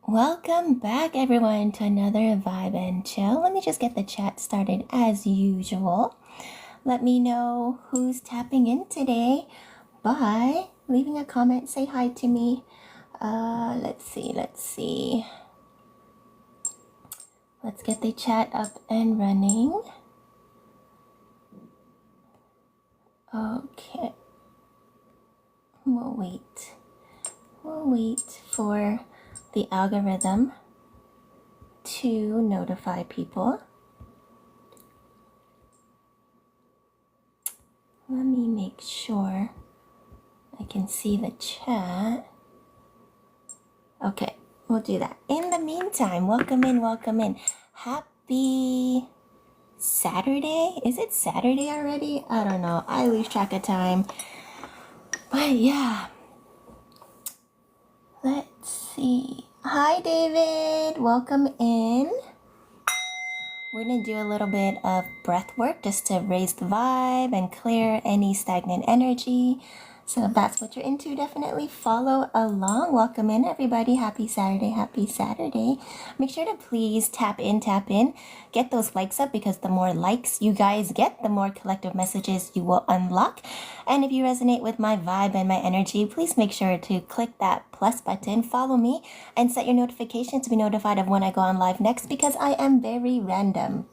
Welcome back, everyone, to another Vibe and Chill. Let me just get the chat started as usual. Let me know who's tapping in today by leaving a comment. Say hi to me. Let's see. Let's get the chat up and running. Okay. We'll wait for the algorithm to notify people. Let me make sure I can see the chat. Okay, we'll do that. In the meantime, welcome in. Happy Saturday? Is it Saturday already? I don't know. I lose track of time. But yeah. Let's see. Hi, David. Welcome in. We're going to do a little bit of breath work just to raise the vibe and clear any stagnant energy. So if that's what you're into, definitely follow along. Welcome in, everybody. Happy Saturday. Make sure to please tap in. Get those likes up, because the more likes you guys get, the more collective messages you will unlock. And if you resonate with my vibe and my energy, please make sure to click that plus button, follow me, and set your notifications to be notified of when I go on live next, because I am very random.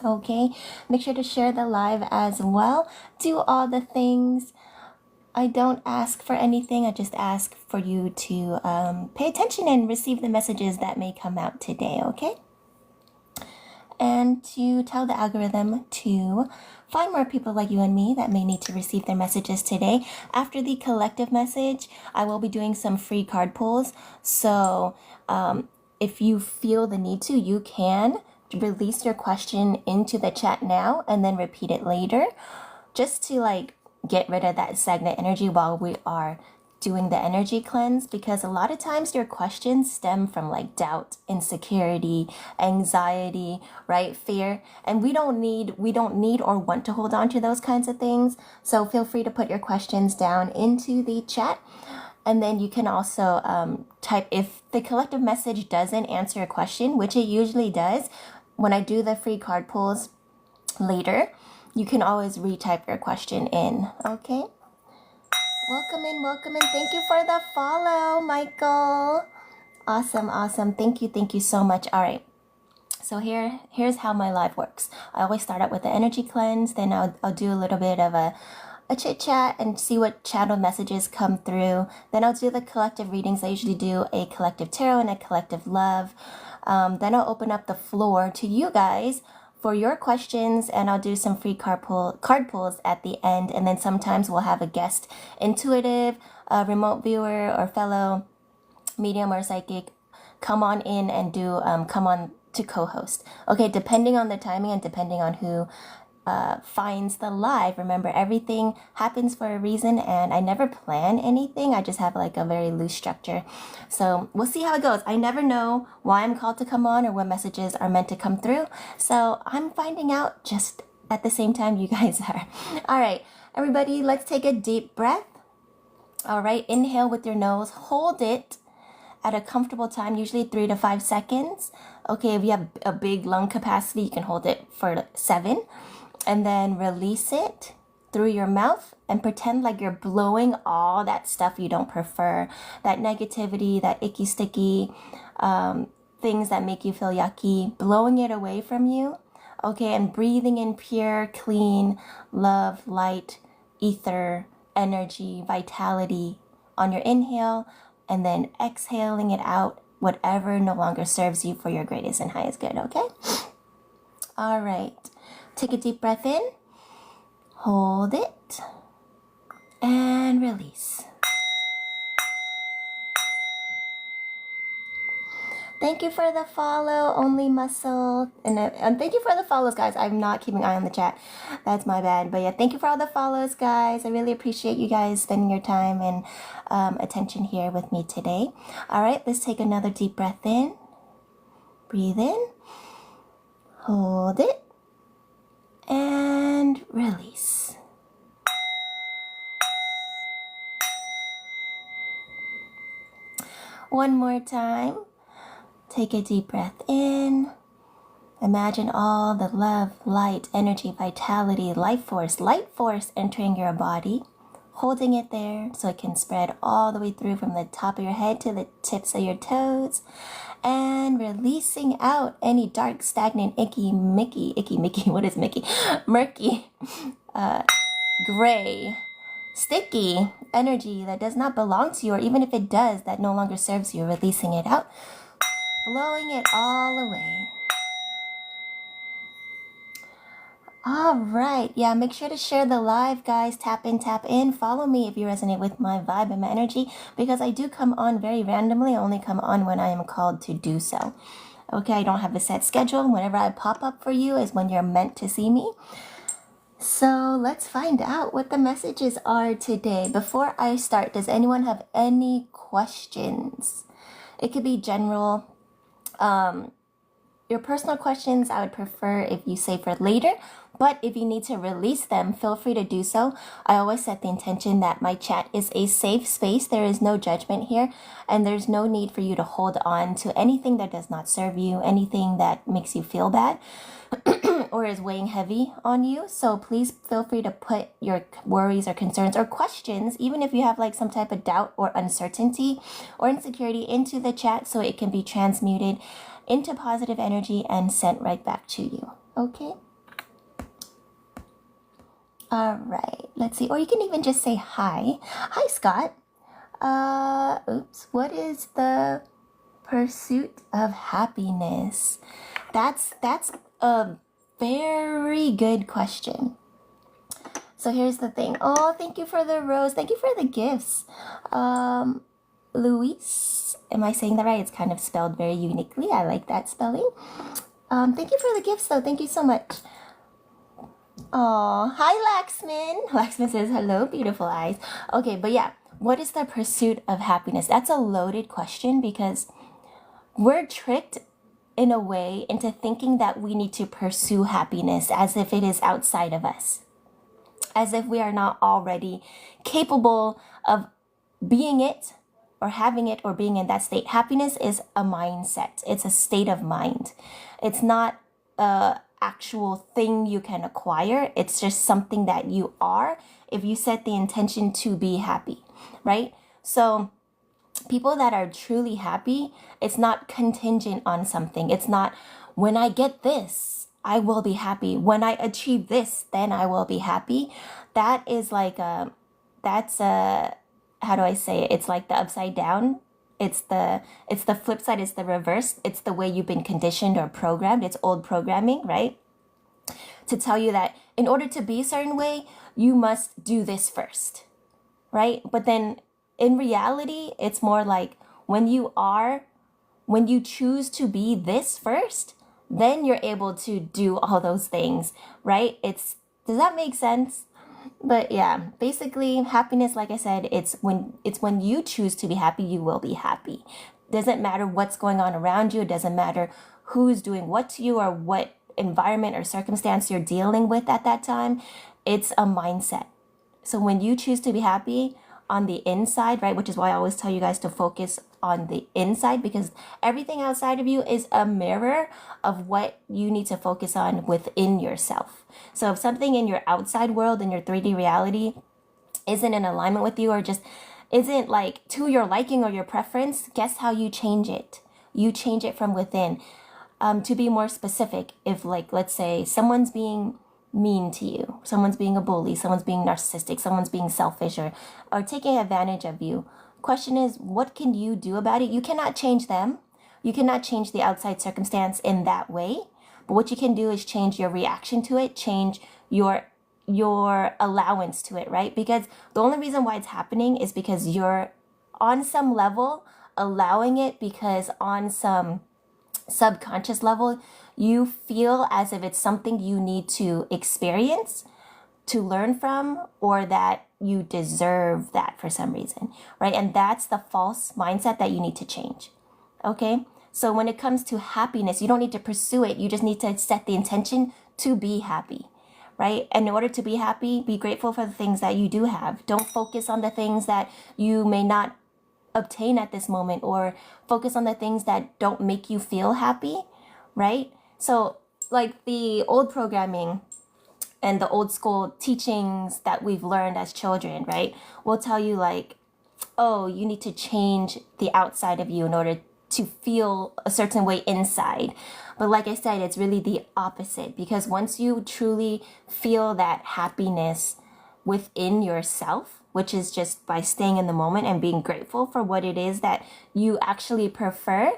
Okay, make sure to share the live as well. Do all the things. I don't ask for anything. I just ask for you to pay attention and receive the messages that may come out today, okay? And to tell the algorithm to find more people like you and me that may need to receive their messages today. After the collective message, I will be doing some free card pulls. So if you feel the need to, you can release your question into the chat now and then repeat it later, just to get rid of that stagnant energy while we are doing the energy cleanse, because a lot of times your questions stem from doubt, insecurity, anxiety, right? Fear. And we don't need or want to hold on to those kinds of things. So feel free to put your questions down into the chat. And then you can also type, if the collective message doesn't answer a question, which it usually does, when I do the free card pulls later, you can always retype your question in, okay? Welcome in. Thank you for the follow, Michael. Awesome. Thank you so much. All right. So here's how my live works. I always start out with the energy cleanse, then I'll do a little bit of a chit chat and see what channel messages come through. Then I'll do the collective readings. I usually do a collective tarot and a collective love. Then I'll open up the floor to you guys for your questions, and I'll do some free card pulls at the end. And then sometimes we'll have a guest intuitive, remote viewer, or fellow medium or psychic come on in and come on to co-host. Okay, depending on the timing and depending on who finds the live. Remember, everything happens for a reason, and I never plan anything. I just have a very loose structure. So we'll see how it goes. I never know why I'm called to come on or what messages are meant to come through. So I'm finding out just at the same time you guys are. All right, everybody, let's take a deep breath. All right, inhale with your nose, hold it at a comfortable time, usually 3 to 5 seconds. Okay, if you have a big lung capacity, you can hold it for 7. And then release it through your mouth and pretend like you're blowing all that stuff you don't prefer, that negativity, that icky, sticky, things that make you feel yucky, blowing it away from you. Okay, and breathing in pure, clean love, light, ether, energy, vitality on your inhale, and then exhaling it out, whatever no longer serves you for your greatest and highest good, okay? All right. Take a deep breath in, hold it, and release. Thank you for the follow, Only Muscle. And thank you for the follows, guys. I'm not keeping an eye on the chat. That's my bad. But yeah, thank you for all the follows, guys. I really appreciate you guys spending your time and attention here with me today. All right, let's take another deep breath in. Breathe in, hold it, and release. One more time. Take a deep breath in. Imagine all the love, light, energy, vitality, light force entering your body, holding it there so it can spread all the way through from the top of your head to the tips of your toes, and releasing out any dark, stagnant, icky, mickey, what is Mickey? Murky, gray, sticky energy that does not belong to you, or even if it does, that no longer serves you, releasing it out, blowing it all away. All right. Yeah, make sure to share the live, guys. Tap in, tap in. Follow me if you resonate with my vibe and my energy, because I do come on very randomly. I only come on when I am called to do so. Okay, I don't have a set schedule. Whenever I pop up for you is when you're meant to see me. So let's find out what the messages are today. Before I start, does anyone have any questions? It could be general. Your personal questions, I would prefer if you save for later, but if you need to release them, feel free to do so. I always set the intention that my chat is a safe space. There is no judgment here, and there's no need for you to hold on to anything that does not serve you, anything that makes you feel bad or is weighing heavy on you. So please feel free to put your worries or concerns or questions, even if you have like some type of doubt or uncertainty or insecurity, into the chat so it can be transmuted into positive energy and sent right back to you. Okay? All right. Let's see. Or you can even just say hi. Hi, Scott. What is the pursuit of happiness? That's a very good question. So here's the thing. Oh, thank you for the rose. Thank you for the gifts. Luis, am I saying that right? It's kind of spelled very uniquely. I like that spelling. Thank you for the gifts, though. Thank you so much. Oh, hi, Laxman. Laxman says, hello, beautiful eyes. Okay, but yeah, what is the pursuit of happiness? That's a loaded question, because we're tricked in a way into thinking that we need to pursue happiness as if it is outside of us, as if we are not already capable of being it, or having it, or being in that state. Happiness is a mindset. It's a state of mind. It's not a actual thing you can acquire. It's just something that you are if you set the intention to be happy, right? So people that are truly happy, it's not contingent on something. It's not, when I get this, I will be happy. When I achieve this, then I will be happy. That is like how do I say it? It's like the upside down. It's the flip side. It's the reverse. It's the way you've been conditioned or programmed. It's old programming, right? To tell you that in order to be a certain way, you must do this first, right? But then in reality, it's more like when you choose to be this first, then you're able to do all those things, right? Does that make sense? But yeah, basically happiness, like I said, it's when you choose to be happy, you will be happy. Doesn't matter what's going on around you. It doesn't matter who's doing what to you or what environment or circumstance you're dealing with at that time. It's a mindset. So when you choose to be happy on the inside, right, which is why I always tell you guys to focus on the inside, because everything outside of you is a mirror of what you need to focus on within yourself. So if something in your outside world, in your 3D reality, isn't in alignment with you, or just isn't like to your liking or your preference, guess how you change it? You change it from within. To be more specific, if like, let's say someone's being mean to you, someone's being a bully, someone's being narcissistic, someone's being selfish or taking advantage of you. Question is, what can you do about it? You cannot change them. You cannot change the outside circumstance in that way. But what you can do is change your reaction to it, change your allowance to it, right? Because the only reason why it's happening is because you're on some level allowing it, because on some subconscious level, you feel as if it's something you need to experience, to learn from, or that you deserve that for some reason, right? And that's the false mindset that you need to change, okay? So when it comes to happiness, you don't need to pursue it. You just need to set the intention to be happy, right? And in order to be happy, be grateful for the things that you do have. Don't focus on the things that you may not obtain at this moment, or focus on the things that don't make you feel happy, right? So like the old programming and the old school teachings that we've learned as children, right, will tell you like, oh, you need to change the outside of you in order to feel a certain way inside. But like I said, it's really the opposite, because once you truly feel that happiness within yourself, which is just by staying in the moment and being grateful for what it is that you actually prefer,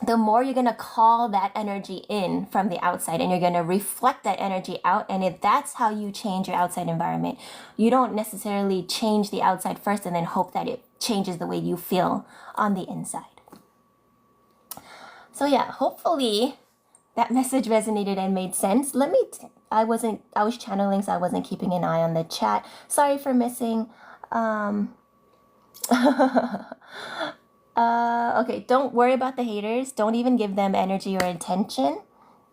the more you're going to call that energy in from the outside, and you're going to reflect that energy out. And if that's how you change your outside environment, you don't necessarily change the outside first and then hope that it changes the way you feel on the inside. So yeah, hopefully that message resonated and made sense. I was channeling, so I wasn't keeping an eye on the chat. Sorry for missing. Okay, don't worry about the haters. Don't even give them energy or attention.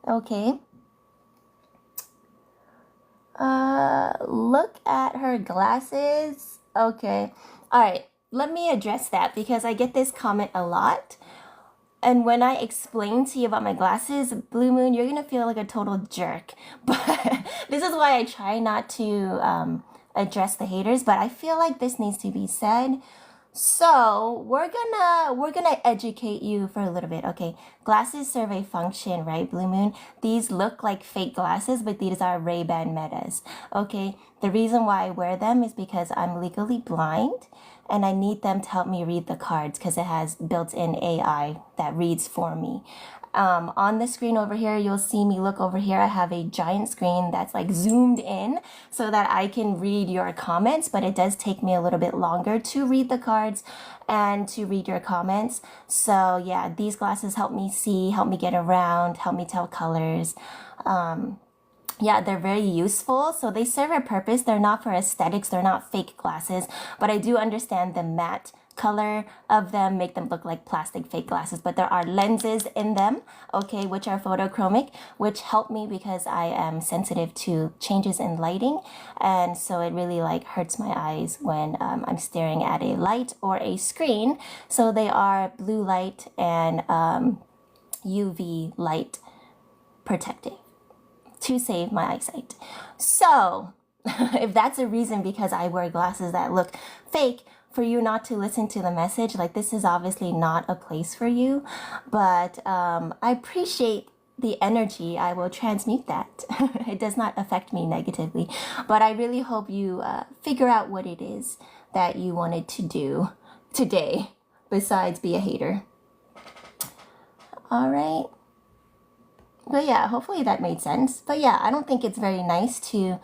Okay. Look at her glasses. Okay. All right. Let me address that, because I get this comment a lot. And when I explain to you about my glasses, Blue Moon, you're going to feel like a total jerk. But this is why I try not to address the haters. But I feel like this needs to be said. So we're gonna educate you for a little bit. Okay, glasses serve a function, right, Blue Moon? These look like fake glasses, but these are Ray-Ban Metas. Okay, the reason why I wear them is because I'm legally blind, and I need them to help me read the cards, because it has built-in AI that reads for me. On the screen over here, you'll see me look over here. I have a giant screen that's like zoomed in so that I can read your comments, but it does take me a little bit longer to read the cards and to read your comments. So yeah, these glasses help me see, help me get around, help me tell colors. Yeah, they're very useful. So they serve a purpose. They're not for aesthetics. They're not fake glasses, but I do understand the matte color of them make them look like plastic fake glasses, but there are lenses in them, okay, which are photochromic, which help me because I am sensitive to changes in lighting, and so it really like hurts my eyes when I'm staring at a light or a screen. So they are blue light and UV light protective to save my eyesight. So if that's a reason because I wear glasses that look fake for you not to listen to the message, like this is obviously not a place for you, but I appreciate the energy. I will transmute that. It does not affect me negatively, but I really hope you figure out what it is that you wanted to do today besides be a hater. All right. But yeah, hopefully that made sense. But yeah, I don't think it's very nice to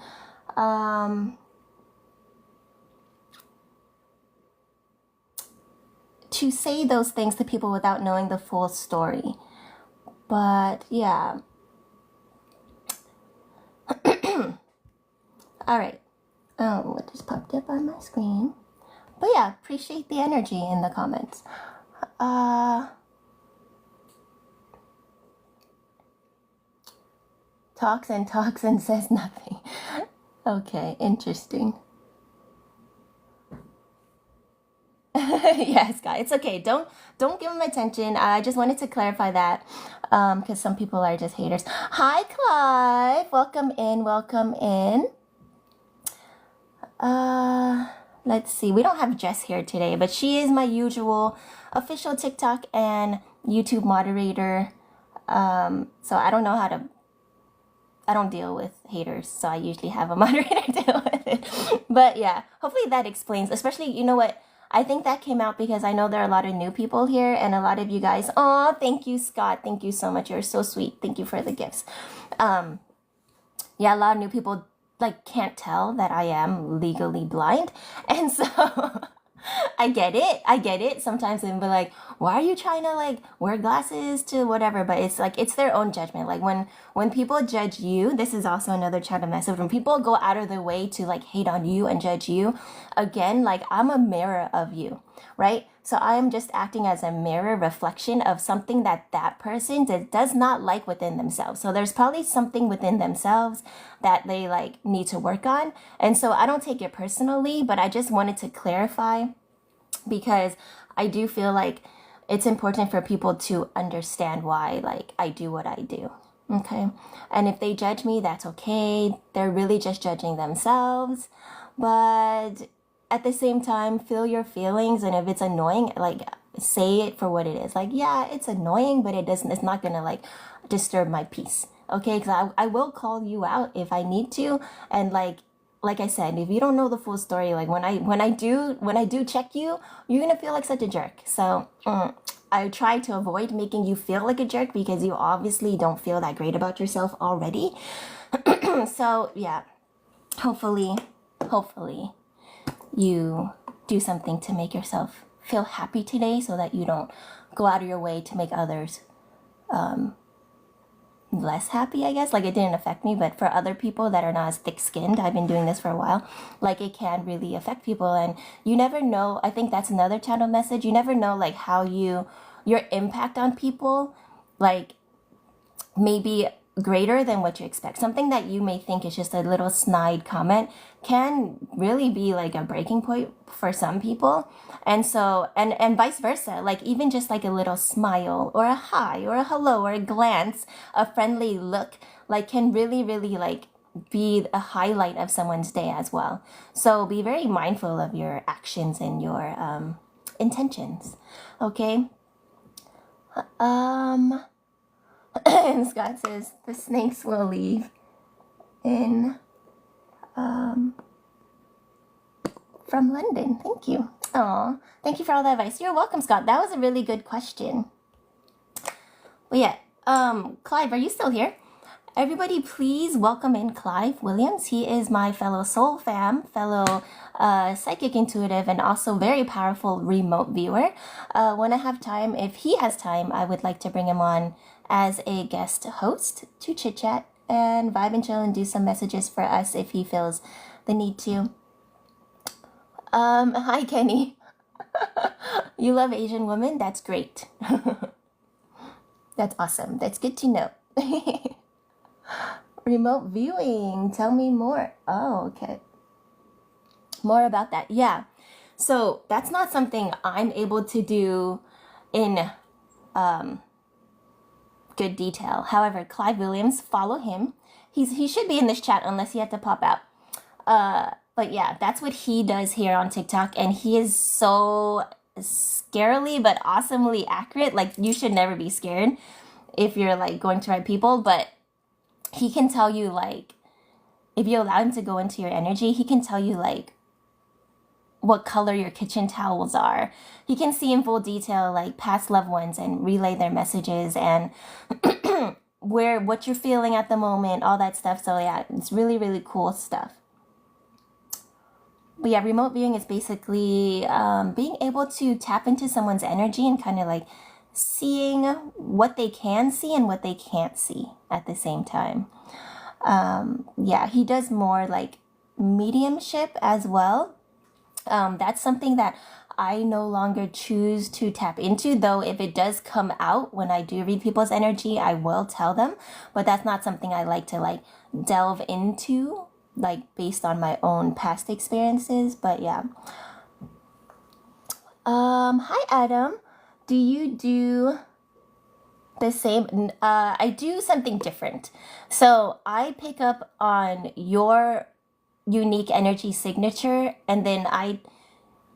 say those things to people without knowing the full story. But yeah. All right. Oh, what just popped up on my screen? But yeah, appreciate the energy in the comments. Toxin says nothing. Okay, interesting. Yes, guys, it's okay. Don't give them attention. I just wanted to clarify that because some people are just haters. Hi, Clive. Welcome in. Welcome in. Let's see. We don't have Jess here today, but she is my usual official TikTok and YouTube moderator. So I don't know how to. I don't deal with haters, so I usually have a moderator deal with it. But yeah, hopefully that explains. Especially, you know what? I think that came out because I know there are a lot of new people here, and a lot of you guys. Oh, thank you, Scott. Thank you so much. You're so sweet. Thank you for the gifts. Yeah, a lot of new people like can't tell that I am legally blind, and so I get it. Sometimes they'll be like, why are you trying to like wear glasses to whatever? But it's like, it's their own judgment. Like when people judge you, this is also another channel message. When people go out of their way to like hate on you and judge you, again, like I'm a mirror of you, right? So I am just acting as a mirror reflection of something that person does not like within themselves. So there's probably something within themselves that they like need to work on. And so I don't take it personally, but I just wanted to clarify because I do feel like it's important for people to understand why like I do what I do. Okay. And if they judge me, that's okay. They're really just judging themselves. But at the same time, feel your feelings. And if it's annoying, like say it for what it is. Like, yeah, it's annoying, but it's not gonna like disturb my peace. Okay. Because I will call you out if I need to. And like I said, if you don't know the full story, like when I do check you, you're gonna feel like such a jerk. So I try to avoid making you feel like a jerk because you obviously don't feel that great about yourself already. So yeah, hopefully you do something to make yourself feel happy today so that you don't go out of your way to make others less happy, I guess. Like it didn't affect me, but for other people that are not as thick-skinned, I've been doing this for a while, like it can really affect people. And you never know, I think that's another channel message, you never know like how your impact on people like maybe greater than what you expect. Something that you may think is just a little snide comment can really be like a breaking point for some people. And so, and vice versa, like even just like a little smile or a hi or a hello or a glance, a friendly look, like can really, really like be a highlight of someone's day as well. So be very mindful of your actions and your intentions. Okay. And Scott says the snakes will leave in from London. Thank you. Aw, thank you for all that advice. You're welcome, Scott. That was a really good question. But yeah, Clive, are you still here? Everybody, please welcome in Clive Williams. He is my fellow soul fam, fellow psychic intuitive, and also very powerful remote viewer. When I have time, if he has time, I would like to bring him on as a guest host to chit chat and vibe and chill and do some messages for us if he feels the need to. Hi Kenny. You love Asian women? That's great. That's awesome. That's good to know. Remote viewing. Tell me more. Oh, okay. More about that. Yeah. So that's not something I'm able to do in good detail. However, Clive Williams, follow him. He should be in this chat unless he had to pop out. But yeah, that's what he does here on TikTok, and he is so scarily but awesomely accurate. Like you should never be scared if you're like going to right people, but he can tell you like if you allow him to go into your energy, he can tell you like what color your kitchen towels are. He can see in full detail like past loved ones and relay their messages and what you're feeling at the moment, all that stuff. So yeah, it's really, really cool stuff. But yeah, remote viewing is basically being able to tap into someone's energy and kind of like seeing what they can see and what they can't see at the same time. Yeah, he does more like mediumship as well. That's something that I no longer choose to tap into, though if it does come out when I do read people's energy, I will tell them, but that's not something I like to like delve into, like based on my own past experiences. But yeah. Hi Adam. Do you do the same? I do something different. So I pick up on your unique energy signature, and then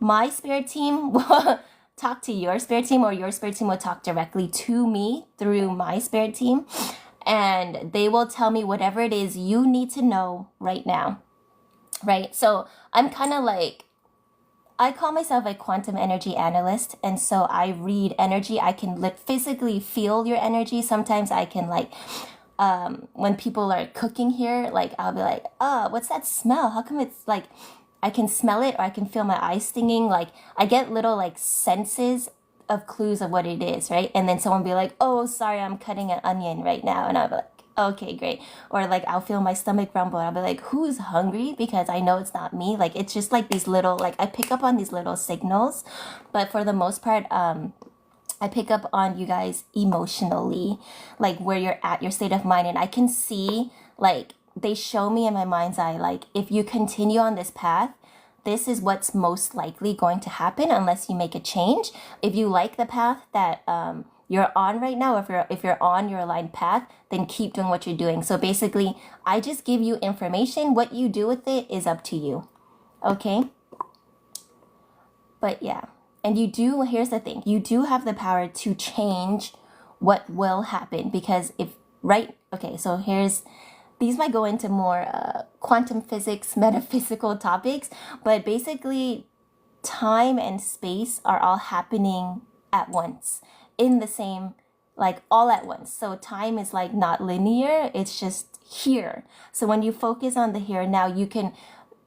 my spirit team will talk to your spirit team, or your spirit team will talk directly to me through my spirit team, and they will tell me whatever it is you need to know right now, right? So I'm kind of like, I call myself a quantum energy analyst, and so I read energy. I can physically feel your energy. Sometimes I can like, when people are cooking here, like I'll be like, what's that smell? How come it's like, I can smell it, or I can feel my eyes stinging. Like I get little like senses of clues of what it is, right? And then someone be like, oh, sorry, I'm cutting an onion right now. And I'll be like, okay, great. Or like I'll feel my stomach rumble. I'll be like, who's hungry? Because I know it's not me. Like it's just like these little, like I pick up on these little signals. But for the most part, I pick up on you guys emotionally, like where you're at, your state of mind. And I can see, like, they show me in my mind's eye, like, if you continue on this path, this is what's most likely going to happen unless you make a change. If you like the path that you're on right now, if you're on your aligned path, then keep doing what you're doing. So basically, I just give you information. What you do with it is up to you. Okay? But yeah. And here's the thing, you do have the power to change what will happen, because these might go into more quantum physics, metaphysical topics, but basically time and space are all happening at once in the same, like all at once. So time is like not linear, it's just here. So when you focus on the here and now, you can,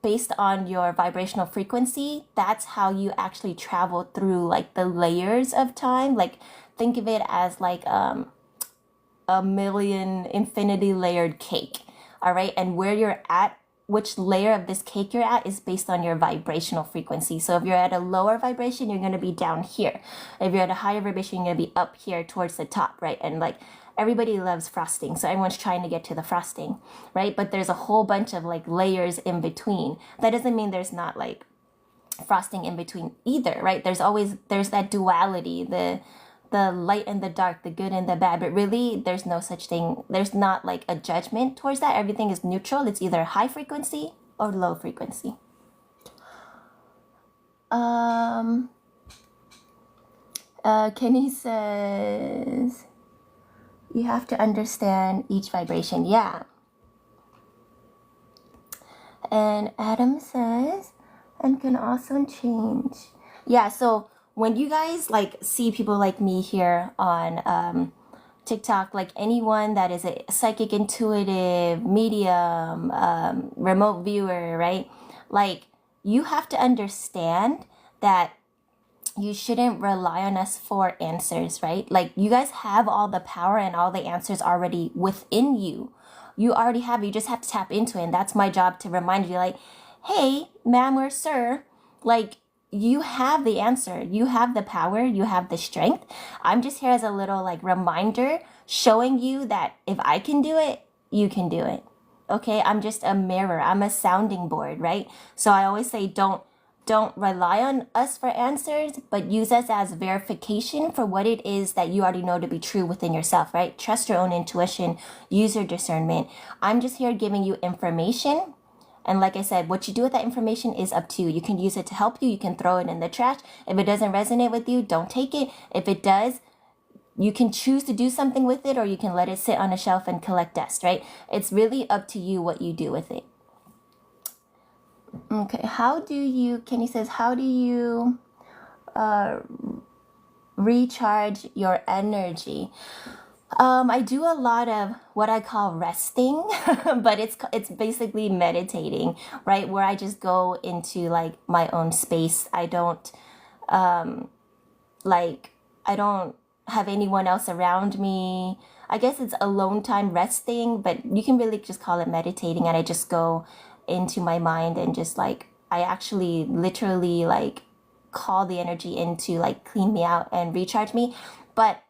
based on your vibrational frequency, that's how you actually travel through like the layers of time. Like think of it as like a million infinity layered cake. All right. And where you're at, which layer of this cake you're at, is based on your vibrational frequency. So if you're at a lower vibration, you're going to be down here. If you're at a higher vibration, you're going to be up here towards the top, right? And like everybody loves frosting, so everyone's trying to get to the frosting, right? But there's a whole bunch of like layers in between. That doesn't mean there's not like frosting in between either, right? There's that duality, the light and the dark, the good and the bad, but really there's no such thing. There's not like a judgment towards that. Everything is neutral. It's either high frequency or low frequency. Kenny says, you have to understand each vibration. Yeah. And Adam says, and can also change. Yeah, so when you guys like see people like me here on TikTok, like anyone that is a psychic, intuitive, medium, remote viewer, right? Like you have to understand that you shouldn't rely on us for answers, right? Like you guys have all the power and all the answers already within you. You already have, you just have to tap into it. And that's my job, to remind you like, hey, ma'am or sir, like you have the answer, you have the power, you have the strength. I'm just here as a little like reminder, showing you that if I can do it, you can do it. Okay, I'm just a mirror, I'm a sounding board, right? So I always say don't rely on us for answers, but use us as verification for what it is that you already know to be true within yourself, right? Trust your own intuition, use your discernment. I'm just here giving you information. And like I said, what you do with that information is up to you. You can use it to help you. You can throw it in the trash. If it doesn't resonate with you, don't take it. If it does, you can choose to do something with it, or you can let it sit on a shelf and collect dust, right? It's really up to you what you do with it. Okay, Kenny says, how do you recharge your energy? I do a lot of what I call resting, but it's basically meditating, right? Where I just go into like my own space. I don't have anyone else around me. I guess it's alone time, resting, but you can really just call it meditating. And I just go into my mind and just like, I actually literally like call the energy in to like clean me out and recharge me. But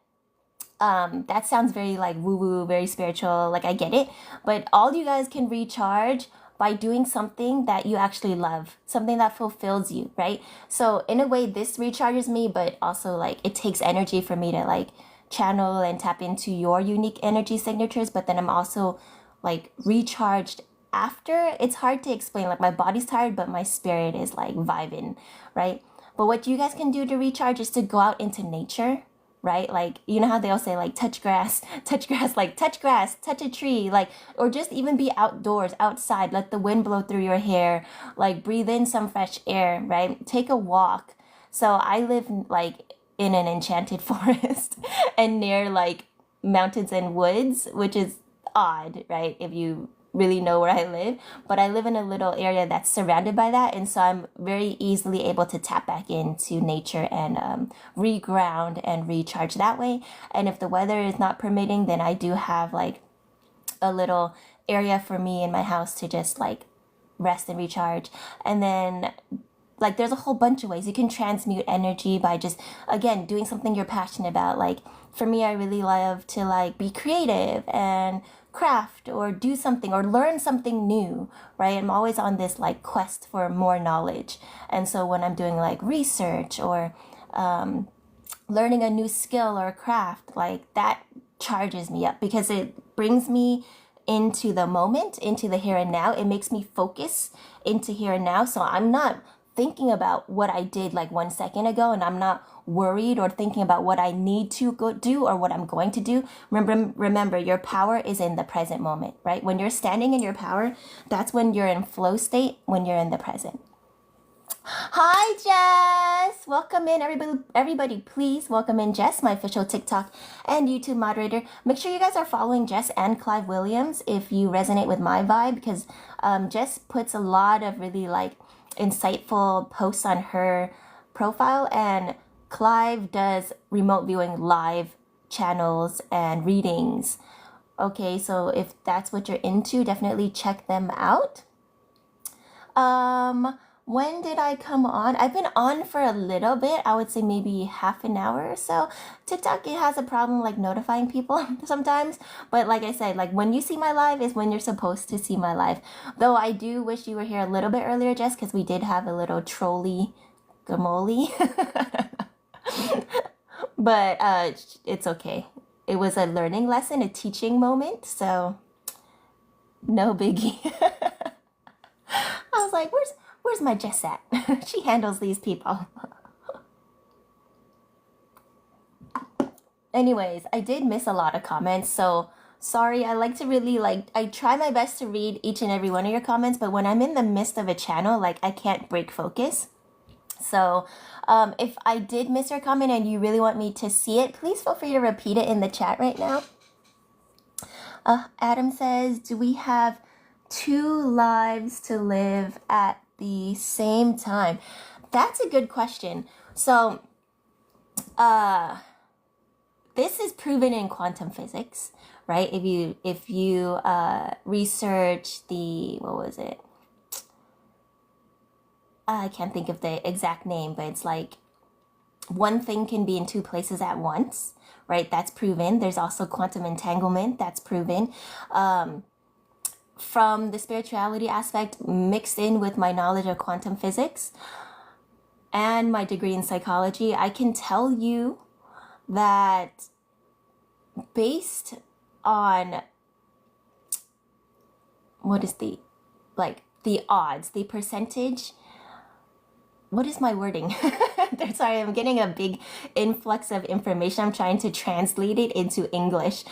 that sounds very like woo woo, very spiritual, like I get it, but all you guys can recharge by doing something that you actually love, something that fulfills you, right? So in a way, this recharges me, but also like it takes energy for me to like channel and tap into your unique energy signatures. But then I'm also like recharged after. It's hard to explain. Like my body's tired, but my spirit is like vibing, right? But what you guys can do to recharge is to go out into nature, right? Like, you know how they all say like touch grass, like touch grass, touch a tree, like, or just even be outdoors, outside, let the wind blow through your hair, like breathe in some fresh air, right? Take a walk. So I live like in an enchanted forest and near like mountains and woods, which is odd, right? If you really know where I live, but I live in a little area that's surrounded by that, and so I'm very easily able to tap back into nature and reground and recharge that way. And if the weather is not permitting, then I do have like a little area for me in my house to just like rest and recharge. And then like there's a whole bunch of ways you can transmute energy by just, again, doing something you're passionate about. Like for me, I really love to like be creative and craft or do something or learn something new, right? I'm always on this like quest for more knowledge. And so when I'm doing like research or learning a new skill or craft, like that charges me up because it brings me into the moment, into the here and now. It makes me focus into here and now. So I'm not thinking about what I did like 1 second ago, and I'm not worried or thinking about what I need to go do or what I'm going to do. Remember, your power is in the present moment, right? When you're standing in your power, that's when you're in flow state, when you're in the present. Hi, Jess. Welcome in, everybody. Everybody, please welcome in Jess, my official TikTok and YouTube moderator. Make sure you guys are following Jess and Clive Williams if you resonate with my vibe, because Jess puts a lot of really like insightful posts on her profile, and Clive does remote viewing live channels and readings. Okay, so if that's what you're into, definitely check them out. When did I come on? I've been on for a little bit. I would say maybe half an hour or so. TikTok, it has a problem like notifying people sometimes. But like I said, like when you see my live is when you're supposed to see my live. Though I do wish you were here a little bit earlier, Jess, because we did have a little trolley gamoli. But it's okay. It was a learning lesson, a teaching moment. So no biggie. I was like, where's my Jess at? She handles these people. Anyways, I did miss a lot of comments, so sorry. I like to really I try my best to read each and every one of your comments, but when I'm in the midst of a channel, like I can't break focus. So if I did miss your comment and you really want me to see it, please feel free to repeat it in the chat right now. Adam says, do we have 2 lives to live at the same time? That's a good question. So this is proven in quantum physics, right? If you research the, what was it? I can't think of the exact name, but it's like one thing can be in 2 places at once, right? That's proven. There's also quantum entanglement. That's proven. From the spirituality aspect mixed in with my knowledge of quantum physics and my degree in psychology, I can tell you that based on what is the odds, the percentage, what is my wording? Sorry, I'm getting a big influx of information. I'm trying to translate it into English.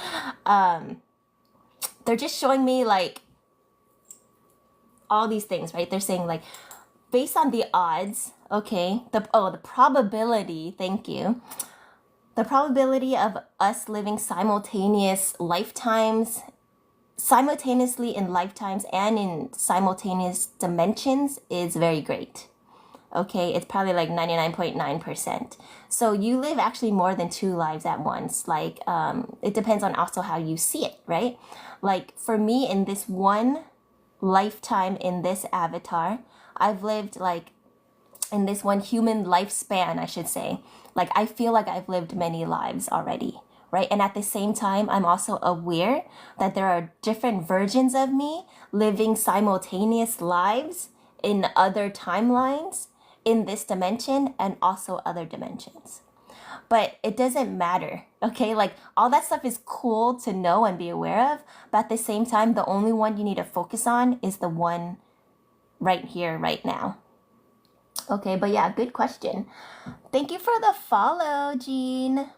They're just showing me like all these things, right? They're saying like based on the odds, okay, the probability, thank you. The probability of us living simultaneously in lifetimes and in simultaneous dimensions is very great. Okay, it's probably like 99.9%. So you live actually more than 2 lives at once. Like, it depends on also how you see it, right? Like for me, in this one lifetime in this avatar, I've lived like in this one human lifespan, I should say. Like I feel like I've lived many lives already, right? And at the same time, I'm also aware that there are different versions of me living simultaneous lives in other timelines, in this dimension and also other dimensions. But it doesn't matter, okay? Like all that stuff is cool to know and be aware of, but at the same time, the only one you need to focus on is the one right here, right now. Okay, but yeah, good question. Thank you for the follow, Jean.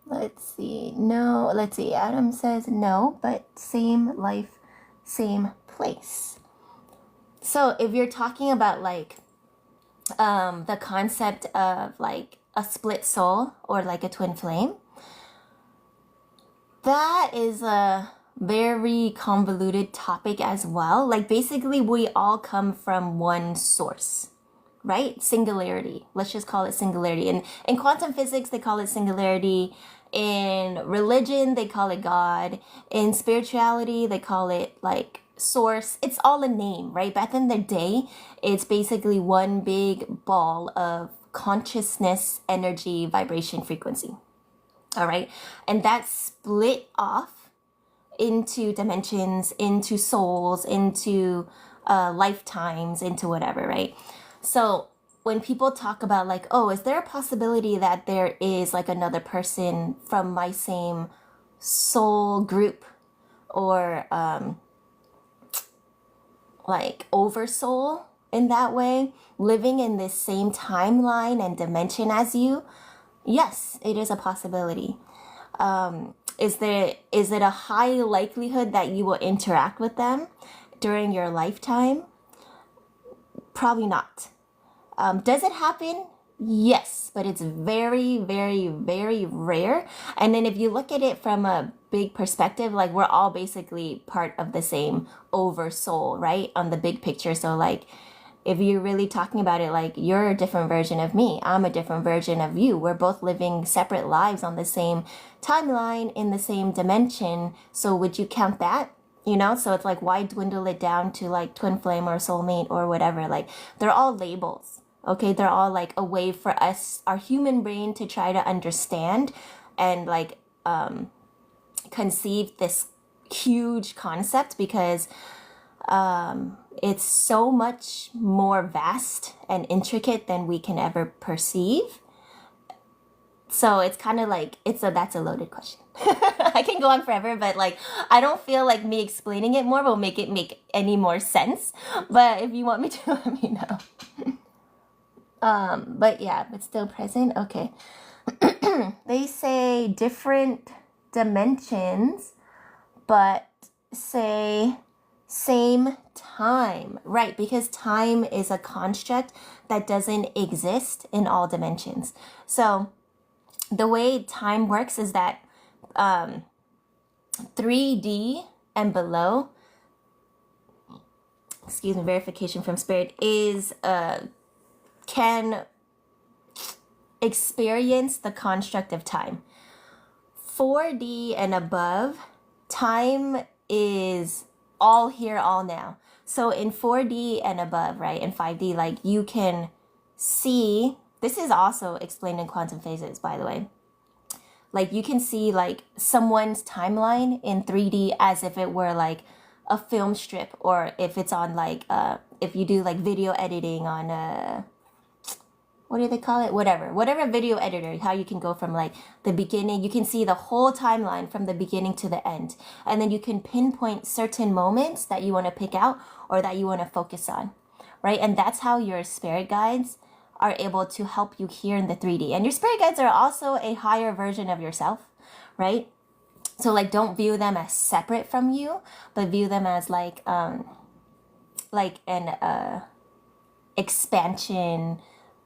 Let's see. No, let's see. Adam says no, but same life, same place. So if you're talking about like the concept of like a split soul or like a twin flame, that is a very convoluted topic as well. Like basically we all come from one source, right? Singularity. Let's just call it singularity. And in quantum physics, they call it singularity. In religion, they call it God. In spirituality, they call it like source. It's all a name, right? But at the end of the day, it's basically one big ball of consciousness, energy, vibration, frequency. All right. And that's split off into dimensions, into souls, into lifetimes, into whatever, right? So when people talk about like, oh, is there a possibility that there is like another person from my same soul group or like oversoul in that way, living in this same timeline and dimension as you? Yes, it is a possibility. Is it a high likelihood that you will interact with them during your lifetime? Probably not. Does it happen? Yes, but it's very, very, very rare. And then if you look at it from a big perspective, like we're all basically part of the same oversoul, right? On the big picture. So like if you're really talking about it, like you're a different version of me, I'm a different version of you. We're both living separate lives on the same timeline in the same dimension. So would you count that? You know, so it's like, why dwindle it down to like twin flame or soulmate or whatever? Like they're all labels. Okay, they're all like a way for us, our human brain, to try to understand and like conceive this huge concept, because it's so much more vast and intricate than we can ever perceive. So it's kind of like that's a loaded question. I can go on forever, but like I don't feel like me explaining it more will make it make any more sense. But if you want me to, let me know. But yeah, but still present. Okay. They say different dimensions, but say same time, right? Because time is a construct that doesn't exist in all dimensions. So the way time works is that 3D and below, excuse me, verification from spirit, is can experience the construct of time. 4D and above, time is all here, all now. So in 4D and above, right, in 5D, like you can see, this is also explained in quantum phases, by the way. Like you can see like someone's timeline in 3D as if it were like a film strip, or if it's on like, if you do like video editing on what do they call it? Whatever video editor, how you can go from like the beginning, you can see the whole timeline from the beginning to the end. And then you can pinpoint certain moments that you want to pick out or that you want to focus on, right? And that's how your spirit guides are able to help you here in the 3D. And your spirit guides are also a higher version of yourself, right? So like don't view them as separate from you, but view them as like an expansion.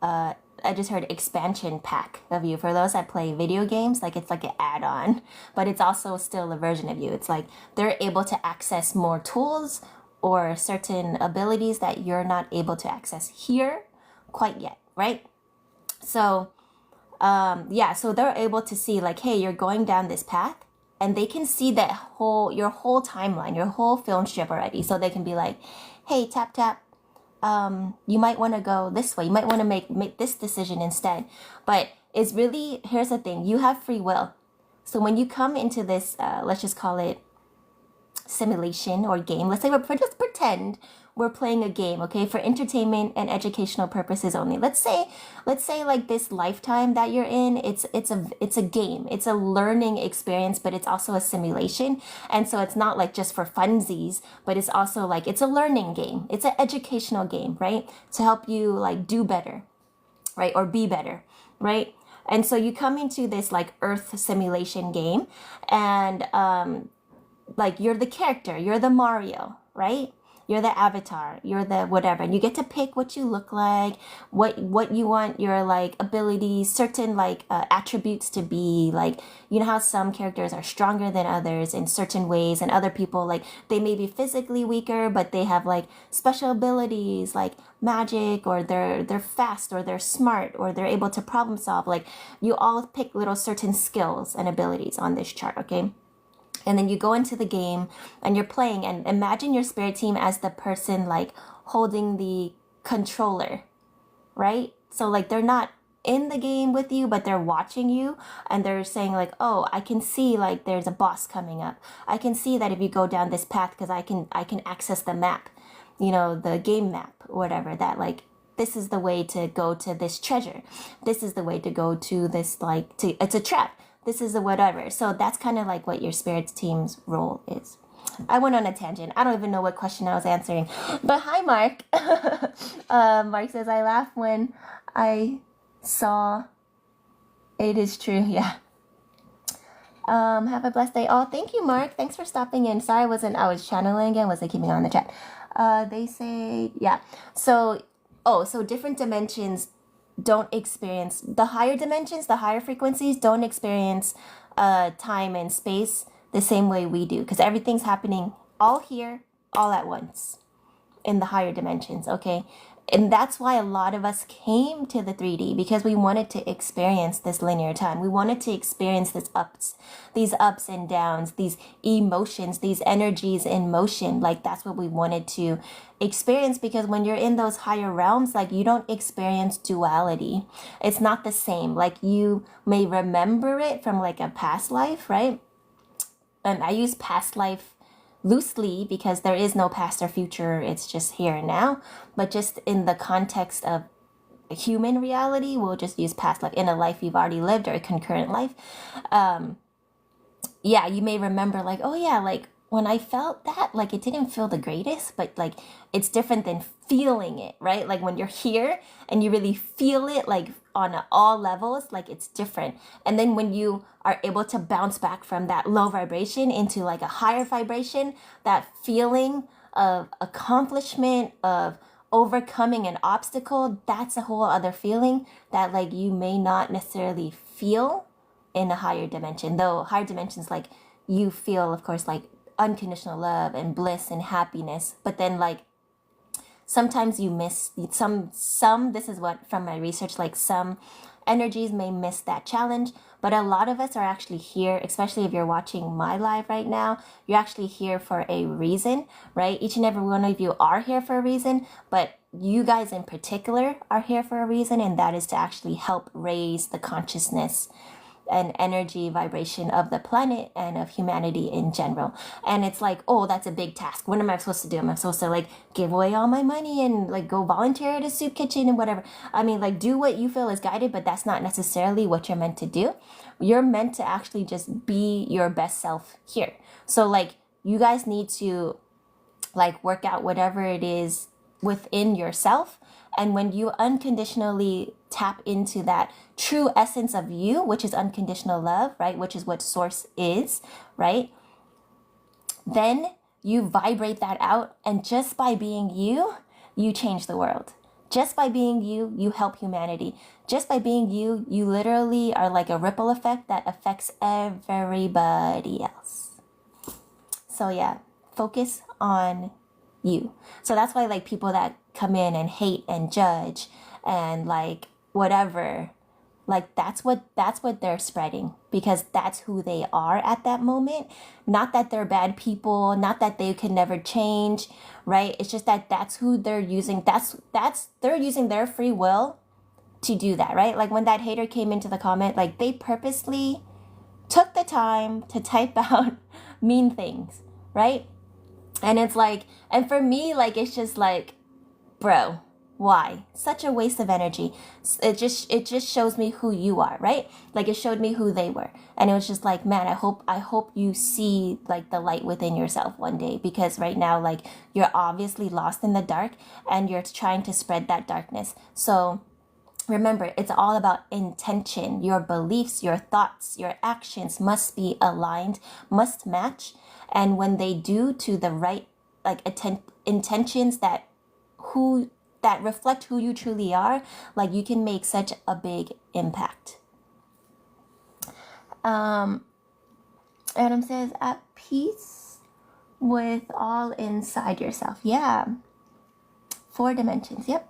I just heard expansion pack of you. For those that play video games, like it's like an add-on, but it's also still a version of you. It's like they're able to access more tools or certain abilities that you're not able to access here quite yet, right? So yeah, so they're able to see like, hey, you're going down this path, and they can see that your whole timeline, your whole film strip already. So they can be like, hey, tap tap, you might want to go this way. You might want to make this decision instead. But it's really, here's the thing, you have free will. So when you come into this, let's just call it simulation or game. Let's say just pretend we're playing a game, okay, for entertainment and educational purposes only. Let's say like this lifetime that you're in, it's a game. It's a learning experience, but it's also a simulation. And so it's not like just for funsies, but it's also like it's a learning game. It's an educational game, right? To help you like do better, right? Or be better, right? And so you come into this like Earth simulation game, and like you're the character, you're the Mario, right? You're the avatar, you're the whatever, and you get to pick what you look like, what you want your like abilities, certain like attributes to be. Like, you know how some characters are stronger than others in certain ways, and other people, like, they may be physically weaker, but they have like special abilities like magic, or they're fast, or they're smart, or they're able to problem solve. Like, you all pick little certain skills and abilities on this chart, okay? And then you go into the game and you're playing, and imagine your spirit team as the person like holding the controller, right? So like they're not in the game with you, but they're watching you and they're saying like, oh, I can see like there's a boss coming up. I can see that if you go down this path, because I can access the map, the game map or whatever, that like this is the way to go to this treasure. This is the way to go to this, like, it's a trap. This is a whatever. So that's kind of like what your spirit team's role is. I went on a tangent. I don't even know what question I was answering. But hi, Mark. Mark says, I laugh when I saw it is true. Yeah. Have a blessed day. Oh, thank you, Mark. Thanks for stopping in. Sorry, I was channeling again. Was I keeping on the chat? They say, yeah. So different dimensions don't experience, the higher dimensions, the higher frequencies don't experience time and space the same way we do, because everything's happening all here, all at once in the higher dimensions, okay? And that's why a lot of us came to the 3D, because we wanted to experience this linear time. We wanted to experience these ups and downs, these emotions, these energies in motion. Like that's what we wanted to experience, because when you're in those higher realms, like you don't experience duality. It's not the same. Like you may remember it from like a past life, right? And I use past life loosely because there is no past or future. It's just here and now. But just in the context of human reality, we'll just use past life, in a life you've already lived or a concurrent life. Yeah, you may remember like, oh yeah, like when I felt that, like it didn't feel the greatest, but like it's different than feeling it, right? Like when you're here and you really feel it, like on all levels, like it's different. And then when you are able to bounce back from that low vibration into like a higher vibration, that feeling of accomplishment, of overcoming an obstacle, that's a whole other feeling that like you may not necessarily feel in a higher dimension. Though higher dimensions, like you feel, of course, like unconditional love and bliss and happiness, but then like sometimes you miss some this is what, from my research, like some energies may miss that challenge. But a lot of us are actually here, especially if you're watching my live right now, you're actually here for a reason, right? Each and every one of you are here for a reason, but you guys in particular are here for a reason, and that is to actually help raise the consciousness and energy vibration of the planet and of humanity in general. And it's like, oh, that's a big task. What am I supposed to do? Am I supposed to like give away all my money and like go volunteer at a soup kitchen and whatever? I mean, like do what you feel is guided, but that's not necessarily what you're meant to do. You're meant to actually just be your best self here. So like you guys need to like work out whatever it is within yourself. And when you unconditionally tap into that true essence of you, which is unconditional love, right? Which is what source is, right? Then you vibrate that out. And just by being you, you change the world. Just by being you, you help humanity. Just by being you, you literally are like a ripple effect that affects everybody else. So yeah, focus on you. So that's why like people that come in and hate and judge and like whatever, like that's what they're spreading, because that's who they are at that moment. Not that they're bad people, not that they could never change, right? It's just that that's who they're using. They're using their free will to do that, right? Like when that hater came into the comment, like they purposely took the time to type out mean things, right? And it's like, and for me, like, it's just like, bro, why? Such a waste of energy. It just shows me who you are, right? Like it showed me who they were. And it was just like, man, I hope you see like the light within yourself one day, because right now, like you're obviously lost in the dark and you're trying to spread that darkness. So remember, it's all about intention. Your beliefs, your thoughts, your actions must be aligned, must match. And when they do, to the right, like intentions that reflect who you truly are, like you can make such a big impact. Adam says, at peace with all inside yourself. Yeah. 4 dimensions. Yep.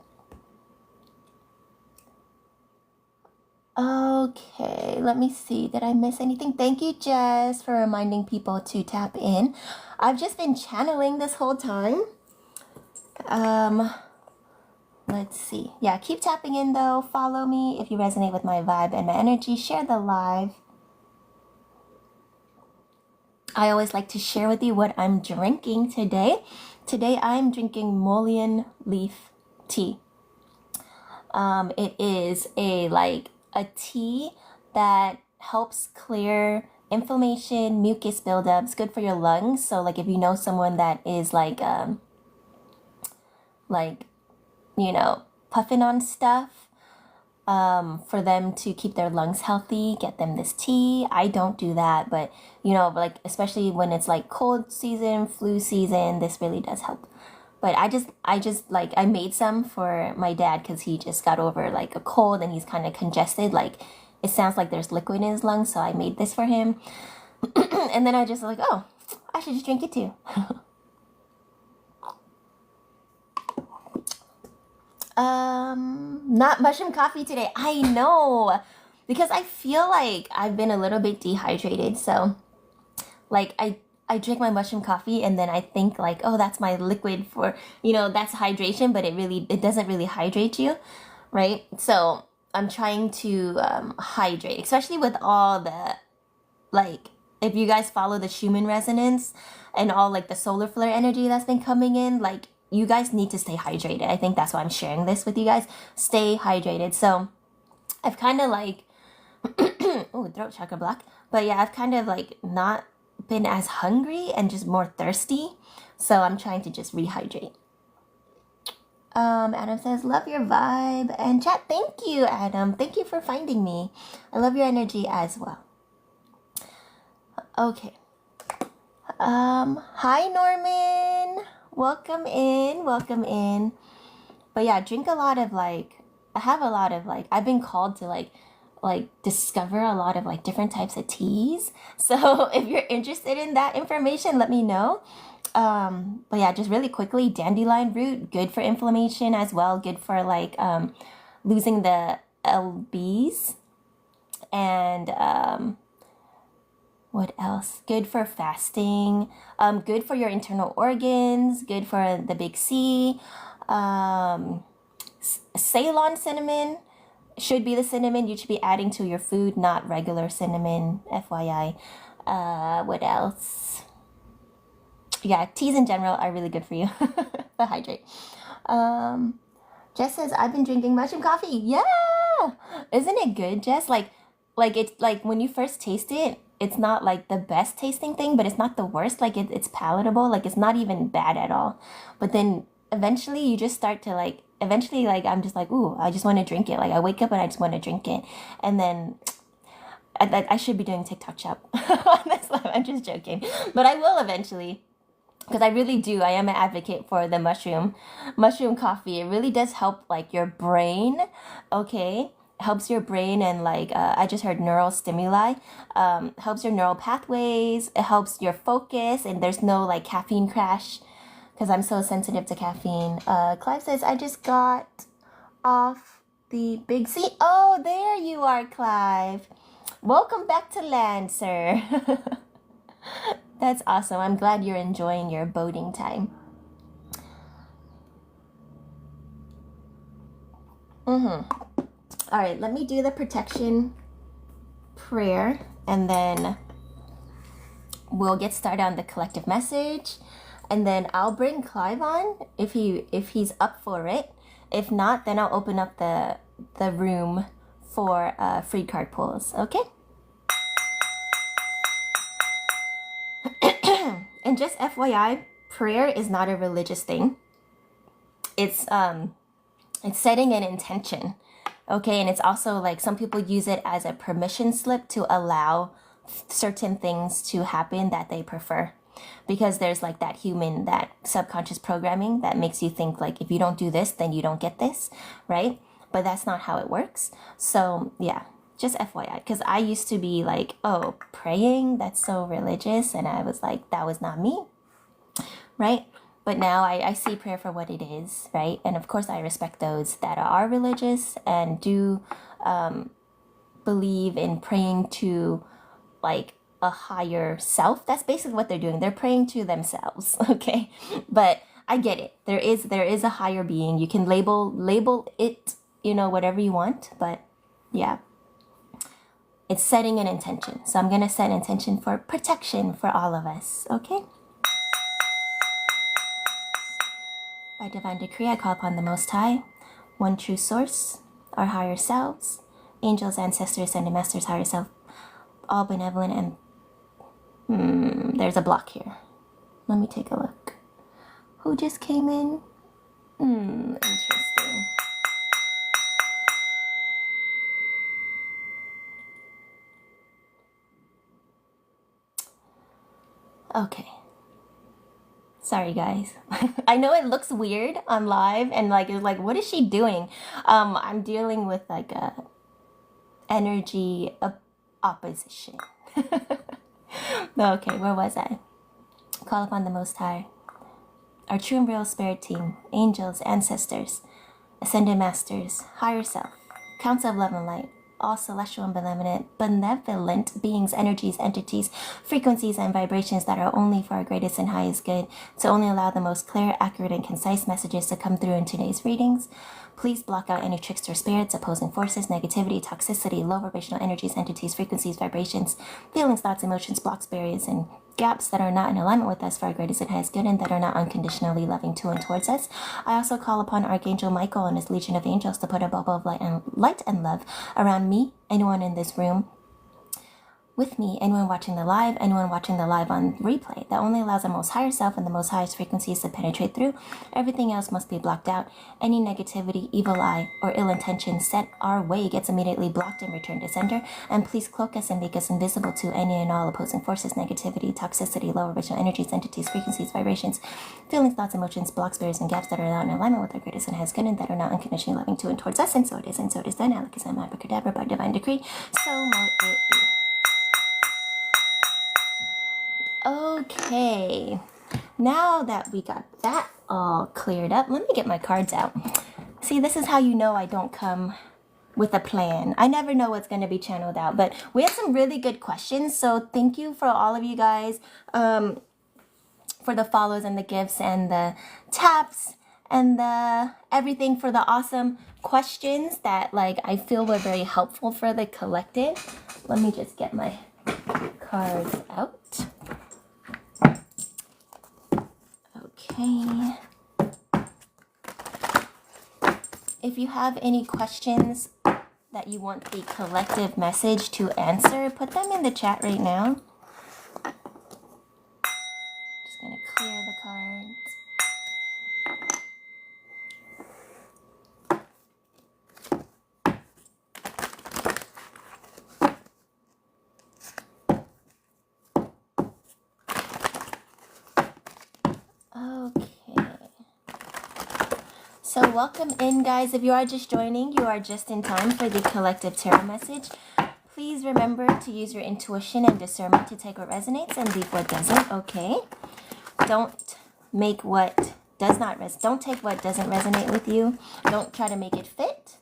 Okay, let me see. Did I miss anything? Thank you, Jess, for reminding people to tap in. I've just been channeling this whole time. let's see. Yeah, keep tapping in though. Follow me if you resonate with my vibe and my energy. Share the live. I always like to share with you what I'm drinking today. Today I'm drinking mullein leaf tea. It is a tea that helps clear inflammation, mucus buildups, good for your lungs. So like if you know someone that is like puffing on stuff, for them to keep their lungs healthy, get them this tea. I don't do that, but like especially when it's like cold season, flu season, this really does help. But I made some for my dad because he just got over like a cold and he's kind of congested. Like it sounds like there's liquid in his lungs, so I made this for him. And then I just like, oh, I should just drink it too. Not mushroom coffee today. I know, because I feel like I've been a little bit dehydrated. So like I drink my mushroom coffee and then I think like, oh, that's my liquid for, that's hydration, but it doesn't really hydrate you, right? So I'm trying to hydrate, especially with all the, like, if you guys follow the Schumann resonance and all like the solar flare energy that's been coming in, like you guys need to stay hydrated. I think that's why I'm sharing this with you guys. Stay hydrated. So I've kind of like, oh, throat chakra block. But yeah, I've kind of like not been as hungry and just more thirsty. So I'm trying to just rehydrate. Adam says, love your vibe. And chat, thank you, Adam. Thank you for finding me. I love your energy as well. Okay. Hi, Norman. Welcome in. Welcome in. But yeah, drink a lot of like, I have a lot of like, I've been called to like discover a lot of like different types of teas. So if you're interested in that information, let me know. But yeah, just really quickly, dandelion root, good for inflammation as well, good for like losing the lbs, and what else, good for fasting, good for your internal organs, good for the big C. Ceylon cinnamon should be the cinnamon you should be adding to your food, not regular cinnamon, FYI. What else? Yeah, teas in general are really good for you. To hydrate. Jess says, I've been drinking mushroom coffee. Yeah! Isn't it good, Jess? Like it's like when you first taste it, it's not like the best tasting thing, but it's not the worst. Like it's palatable. Like it's not even bad at all. But then eventually you just start to like, I'm just like, ooh, I just want to drink it. Like I wake up and I just want to drink it. And then I should be doing TikTok shop on this live. I'm just joking. But I will eventually. Because I really do. I am an advocate for the mushroom coffee. It really does help like your brain. Okay. Helps your brain and like, I just heard neural stimuli. Helps your neural pathways. It helps your focus and there's no like caffeine crash. Because I'm so sensitive to caffeine. Clive says, I just got off the big C. Oh, there you are, Clive. Welcome back to land, sir. That's awesome. I'm glad you're enjoying your boating time. All right, let me do the protection prayer and then we'll get started on the collective message. And then I'll bring Clive on if he's up for it. If not, then I'll open up the room for free card pulls. Okay. And just FYI, prayer is not a religious thing. It's setting an intention. Okay, and it's also like some people use it as a permission slip to allow certain things to happen that they prefer. Because there's like that subconscious programming that makes you think like if you don't do this, then you don't get this, right? But that's not how it works. So yeah, just FYI, because I used to be like, oh, praying, that's so religious. And I was like, that was not me, right? But now I see prayer for what it is, right? And of course, I respect those that are religious and do believe in praying to like a higher self. That's basically what they're doing. They're praying to themselves, okay? But I get it. There is a higher being. You can label it, whatever you want, but yeah. It's setting an intention. So I'm going to set an intention for protection for all of us, okay? By divine decree, I call upon the Most High, one true source, our higher selves, angels, ancestors, and masters, higher self, all benevolent, and there's a block here. Let me take a look. Who just came in? Interesting. Okay. Sorry, guys. I know it looks weird on live and it's like, what is she doing? I'm dealing with like a energy opposition. Okay, where was I? Call upon the Most High, our true and real spirit team, angels, ancestors, ascended masters, higher self, council of love and light, all celestial and benevolent beings, energies, entities, frequencies, and vibrations that are only for our greatest and highest good, to only allow the most clear, accurate, and concise messages to come through in today's readings. Please block out any trickster spirits, opposing forces, negativity, toxicity, low vibrational energies, entities, frequencies, vibrations, feelings, thoughts, emotions, blocks, barriers, and gaps that are not in alignment with us for our greatest and highest good and that are not unconditionally loving to and towards us. I also call upon Archangel Michael and his legion of angels to put a bubble of light and love around me, anyone in this room, with me, anyone watching the live, anyone watching the live on replay. That only allows the most higher self and the most highest frequencies to penetrate through. Everything else must be blocked out. Any negativity, evil eye, or ill intention sent our way gets immediately blocked and returned to sender. And please cloak us and make us invisible to any and all opposing forces, negativity, toxicity, low vibrational energies, entities, frequencies, vibrations, feelings, thoughts, emotions, blocks, barriers, and gaps that are not in alignment with our greatest and highest good and that are not unconditionally loving to and towards us. And so it is done. Alakazam, abracadabra, by divine decree. So mote it be. Okay, now that we got that all cleared up, let me get my cards out. See, this is how you know I don't come with a plan. I never know what's going to be channeled out, but we had some really good questions, so thank you for all of you guys, for the follows and the gifts and the taps and the everything, for the awesome questions that I feel were very helpful for the collective. Let me just get my cards out. Okay. If you have any questions that you want the collective message to answer, put them in the chat right now. Just gonna clear the cards. So welcome in, guys. If you are just joining, you are just in time for the collective tarot message. Please remember to use your intuition and discernment to take what resonates and leave what doesn't, okay? Don't make what does not don't take what doesn't resonate with you. Don't try to make it fit.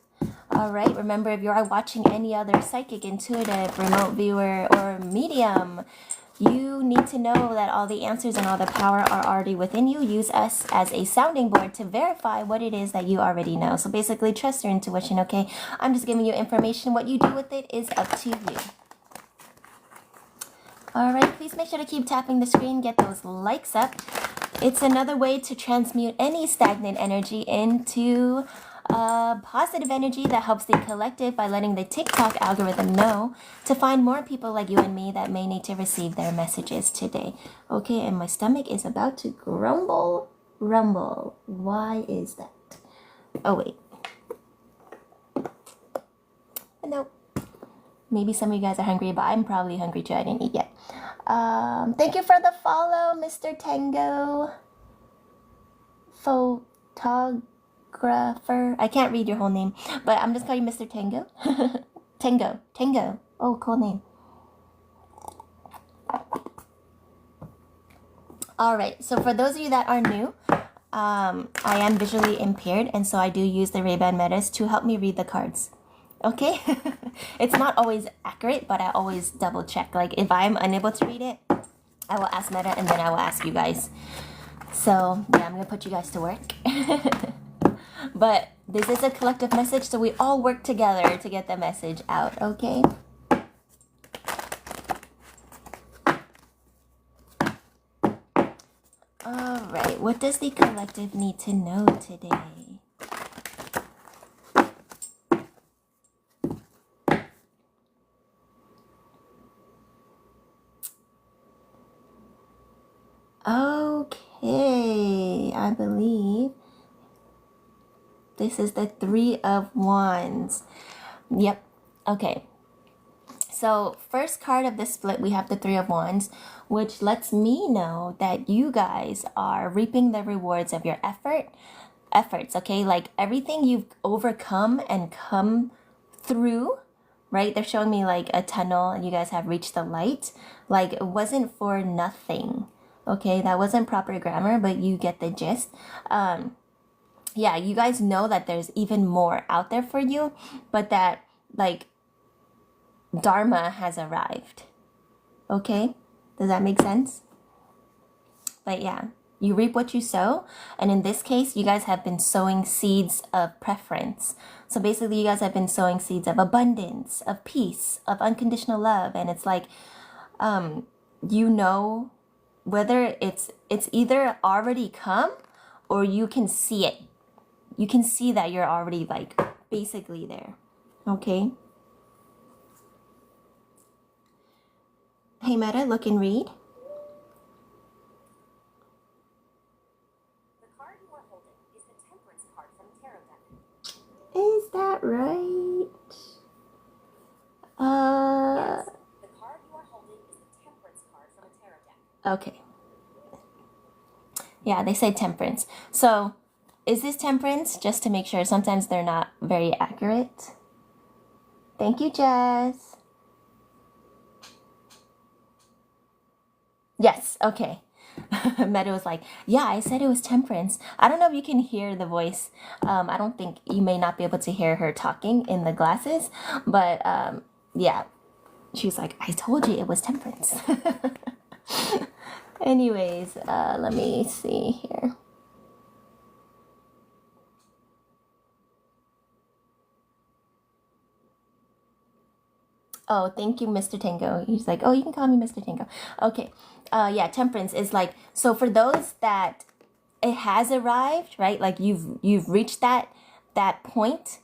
All right, remember, if you are watching any other psychic, intuitive, remote viewer, or medium, you need to know that all the answers and all the power are already within you. Use us as a sounding board to verify what it is that you already know. So basically, trust your intuition, okay? I'm just giving you information. What you do with it is up to you. All right, please make sure to keep tapping the screen. Get those likes up. It's another way to transmute any stagnant energy into positive energy that helps the collective by letting the TikTok algorithm know to find more people like you and me that may need to receive their messages today. Okay, and my stomach is about to rumble. Why is that? Oh, wait. Nope. Maybe some of you guys are hungry, but I'm probably hungry too. I didn't eat yet. Thank you for the follow, Mr. Tango. Photographer. I can't read your whole name, but I'm just calling you Mr. Tango. Tango. Oh, cool name. All right. So for those of you that are new, I am visually impaired, and so I do use the Ray-Ban Metas to help me read the cards. Okay? It's not always accurate, but I always double check. Like if I'm unable to read it, I will ask Meta, and then I will ask you guys. So yeah, I'm gonna put you guys to work. But this is a collective message, so we all work together to get the message out, okay? All right, what does the collective need to know today? Okay, I believe this is the Three of Wands. Yep, okay. So first card of the split, we have the Three of Wands, which lets me know that you guys are reaping the rewards of your efforts, okay? Like everything you've overcome and come through, right? They're showing me like a tunnel and you guys have reached the light. Like it wasn't for nothing, okay? That wasn't proper grammar, but you get the gist. Yeah, you guys know that there's even more out there for you, but that like Dharma has arrived. Okay? Does that make sense? But yeah, you reap what you sow. And in this case, you guys have been sowing seeds of preference. So basically, you guys have been sowing seeds of abundance, of peace, of unconditional love. And it's like, you know, whether it's either already come or you can see it. You can see that you're already like basically there. Okay? Hey Meta, look and read. The card you are holding is the Temperance card from Tarot deck. Is that right? Yes, the card you are holding is the Temperance card from a Tarot deck. Okay. Yeah, they say temperance. So, is this temperance? Just to make sure, sometimes they're not very accurate. Thank you, Jess. Yes, okay. Meta was like, yeah, I said it was temperance. I don't know if you can hear the voice. I don't think you may not be able to hear her talking in the glasses, but yeah, she's like, I told you it was temperance. Anyways, let me see here. Oh, thank you, Mr. Tango. He's like, oh, you can call me Mr. Tango. Okay. Yeah, temperance is like, so for those that it has arrived, right? Like you've reached that point,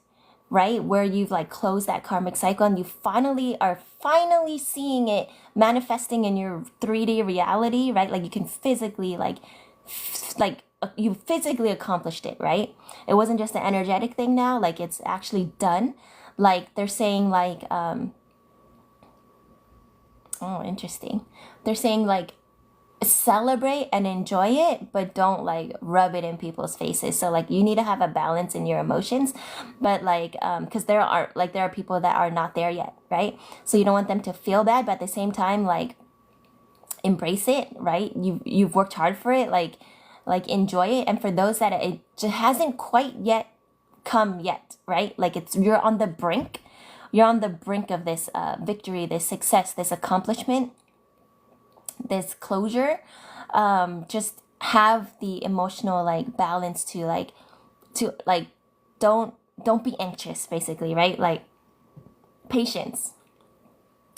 right? Where you've like closed that karmic cycle and you finally are seeing it manifesting in your 3D reality, right? Like you can physically you physically accomplished it, right? It wasn't just an energetic thing now, like it's actually done. Like they're saying like oh, interesting. They're saying like celebrate and enjoy it, but don't like rub it in people's faces. So like you need to have a balance in your emotions, but like because there are people that are not there yet, right? So you don't want them to feel bad, but at the same time like embrace it, right? You've worked hard for it, like enjoy it. And for those that it just hasn't quite yet come yet, right? Like you're on the brink. You're on the brink of this victory, this success, this accomplishment, this closure. Just have the emotional like balance to don't be anxious, basically, right? Like patience,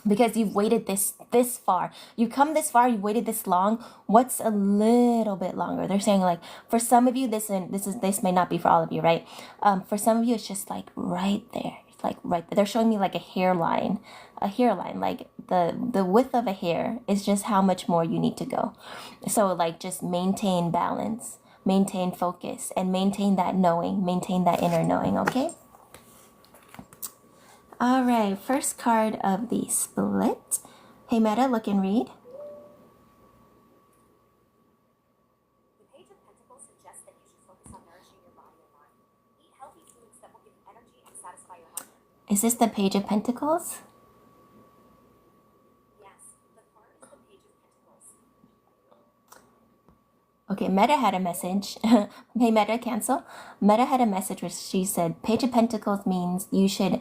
because you've waited this far. You come this far, you waited this long. What's a little bit longer? They're saying like for some of you this may not be for all of you, right? For some of you it's just like right there. Like right there. They're showing me like a hairline, like the width of a hair is just how much more you need to go. So like just maintain balance, maintain focus, and maintain that knowing, maintain that inner knowing. Okay. All right, first card of the split. Hey Meta, look and read. The Page of Pentacles suggests that you should focus on nourishing your body and mind. Eat healthy foods that will give you energy and satisfy your hunger. Is this the Page of Pentacles? Yes, the card is the Page of Pentacles. Okay, Meta had a message. Hey Meta, cancel. Meta had a message where she said, Page of Pentacles means you should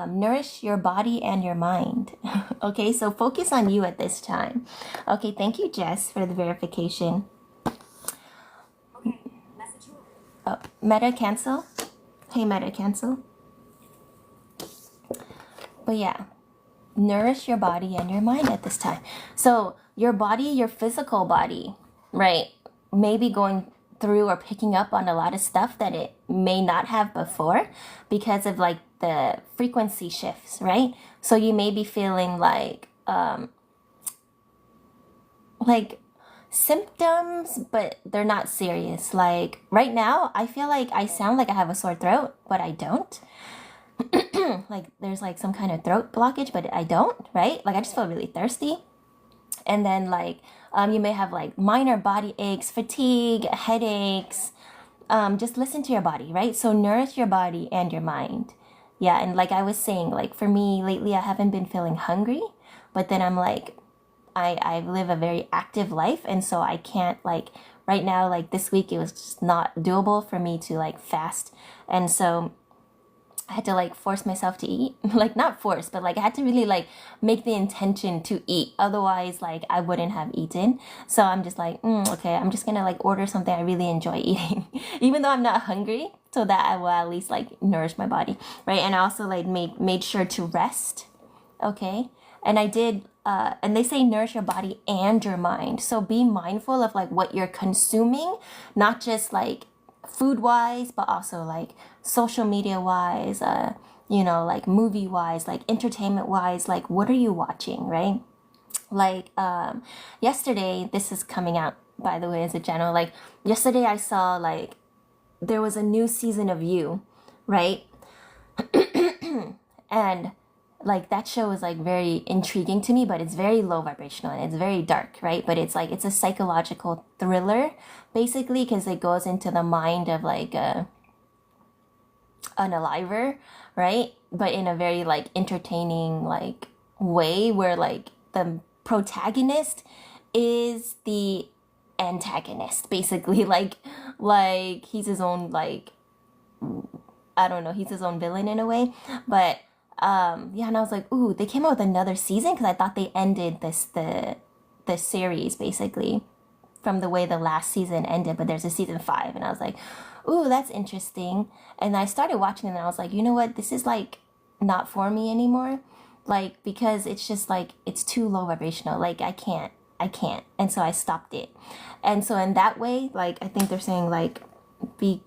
nourish your body and your mind. Okay, so focus on you at this time. Okay, thank you, Jess, for the verification. Meta cancel. Hey, Meta cancel. But yeah, nourish your body and your mind at this time. So your body, your physical body, right, may be going through or picking up on a lot of stuff that it may not have before because of like the frequency shifts, right? So you may be feeling like symptoms, but they're not serious. Like right now, I feel like I sound like I have a sore throat, but I don't. Like there's like some kind of throat blockage, but I don't, right? Like I just feel really thirsty. And then like you may have like minor body aches, fatigue, headaches. Just listen to your body, right? So nourish your body and your mind. Yeah, and like I was saying, like for me lately, I haven't been feeling hungry, but then I'm like, I live a very active life, and so I can't like right now, like this week, it was just not doable for me to like fast, and so I had to like force myself to eat. Like not force, but like I had to really like make the intention to eat. Otherwise, like I wouldn't have eaten. So I'm just like, okay, I'm just gonna like order something I really enjoy eating, even though I'm not hungry, so that I will at least like nourish my body, right? And I also like made sure to rest, okay? And I did. And they say nourish your body and your mind. So be mindful of like what you're consuming, not just like food wise, but also like social media wise, like movie wise, like entertainment wise, like what are you watching, right? Like yesterday, this is coming out by the way as a channel, like yesterday I saw like there was a new season of You, right? And like that show is like very intriguing to me, but it's very low vibrational and it's very dark, right? But it's like it's a psychological thriller basically because it goes into the mind of like an aliver, right? But in a very like entertaining like way where like the protagonist is the antagonist basically, like he's his own like I don't know, he's his own villain in a way, but yeah, and I was like, ooh, they came out with another season because I thought they ended the series basically from the way the last season ended, but there's a season 5, and I was like, ooh, that's interesting. And I started watching it, and I was like, you know what, this is like not for me anymore, like because it's just like it's too low vibrational. Like I can't, and so I stopped it. And so in that way, like I think they're saying like be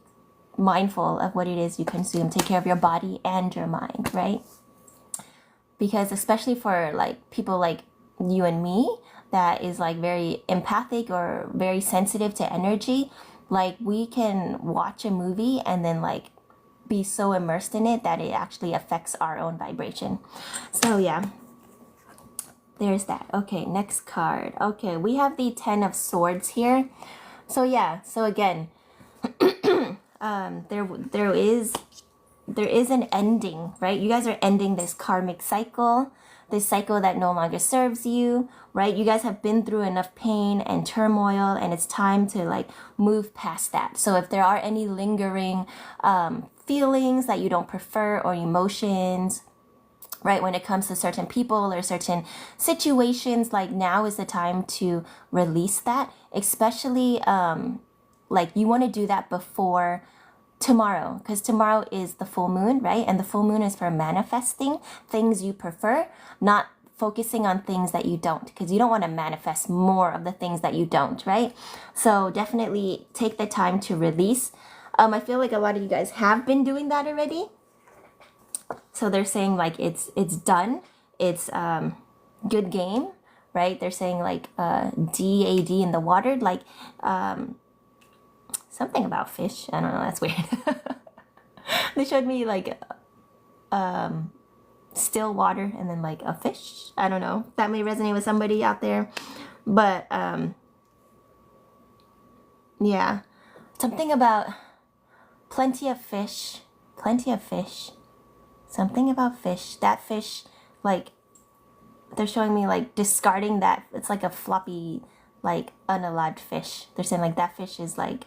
mindful of what it is you consume. Take care of your body and your mind, right? Because especially for like people like you and me that is like very empathic or very sensitive to energy, like we can watch a movie and then like be so immersed in it that it actually affects our own vibration. So yeah, there's that. Okay, next card. Okay, we have the 10 of Swords here. So yeah, so again, there is an ending, right? You guys are ending this karmic cycle, this cycle that no longer serves you, right? You guys have been through enough pain and turmoil, and it's time to like move past that. So if there are any lingering feelings that you don't prefer or emotions, right, when it comes to certain people or certain situations, like now is the time to release that, especially like you want to do that before tomorrow, because tomorrow is the full moon, right? And the full moon is for manifesting things you prefer, not focusing on things that you don't, because you don't want to manifest more of the things that you don't, right? So definitely take the time to release. I feel like a lot of you guys have been doing that already. So they're saying like it's done. It's good game, right? They're saying like DAD in the water, like something about fish. I don't know, that's weird. They showed me like still water and then like a fish. I don't know. That may resonate with somebody out there. But yeah. Something about plenty of fish. Plenty of fish. Something about fish. That fish, like they're showing me like discarding that. It's like a floppy, like unalived fish. They're saying like that fish is like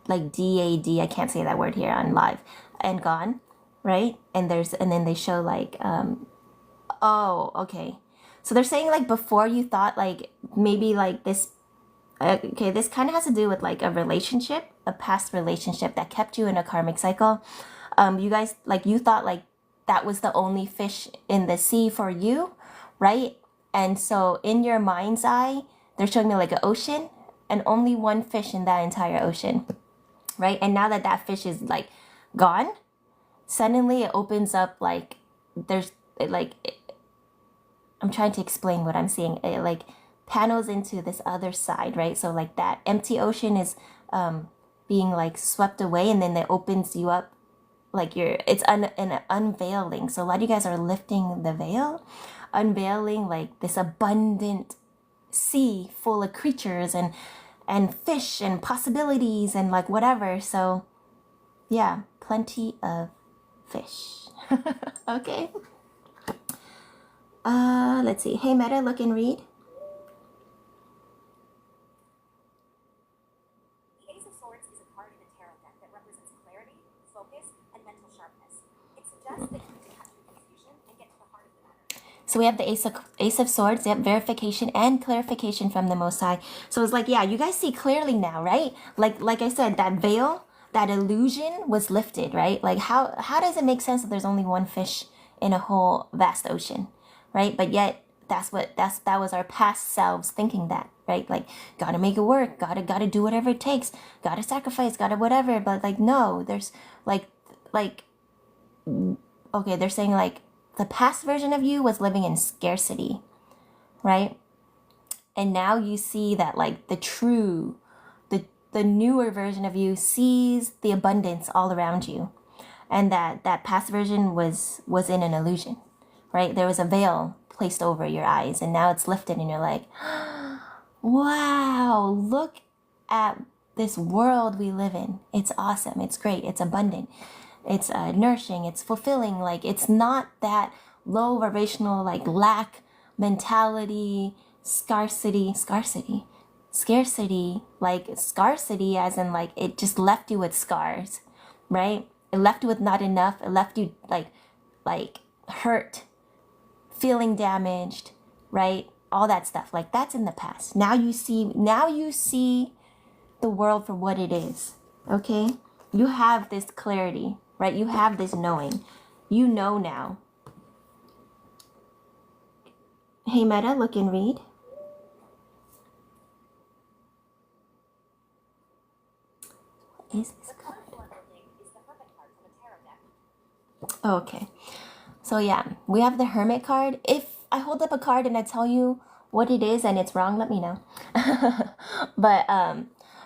DAD, I can't say that word here on live, and gone, right? And then they show like oh, okay. So they're saying like before you thought like maybe like this okay, this kind of has to do with like a relationship, a past relationship that kept you in a karmic cycle. You guys, like, you thought like that was the only fish in the sea for you, right? And so in your mind's eye, they're showing me like an ocean and only one fish in that entire ocean, right? And now that that fish is like gone, suddenly it opens up like there's like I'm trying to explain what I'm seeing. It like panels into this other side, right? So like that empty ocean is being like swept away, and then it opens you up like it's an unveiling. So a lot of you guys are lifting the veil, unveiling like this abundant sea full of creatures and fish and possibilities and like whatever. So yeah, plenty of fish. Okay. Let's see. Hey Meta, look and read. The Ace of Swords is a card in the tarot deck that represents clarity, focus, and mental sharpness. It suggests that you can cut through confusion and get to the heart of the matter. So we have the Ace of Swords, yep, verification and clarification from the Most High. So it's like, yeah, you guys see clearly now, right? Like I said, that veil, that illusion was lifted, right? Like how does it make sense that there's only one fish in a whole vast ocean, right? But yet that was our past selves thinking that, right? Like, gotta make it work, gotta do whatever it takes, gotta sacrifice, gotta whatever. But like, no, there's like okay, they're saying like the past version of you was living in scarcity, right? And now you see that like the newer version of you sees the abundance all around you, and that past version was in an illusion, right? There was a veil placed over your eyes, and now it's lifted, and you're like, wow, look at this world we live in. It's awesome. It's great. It's abundant. It's nourishing. It's fulfilling. Like, it's not that low vibrational, like lack mentality, scarcity, like scarcity as in like it just left you with scars, right? It left you with not enough. It left you like hurt, feeling damaged, right? All that stuff. Like, that's in the past. Now you see the world for what it is. Okay? You have this clarity, right? You have this knowing. You know now. Hey Meta, look and read. What is this The card? card for holding is the Hermit card from the tarot deck. Oh, okay. So yeah, we have the Hermit card. If I hold up a card and I tell you what it is and it's wrong, let me know. But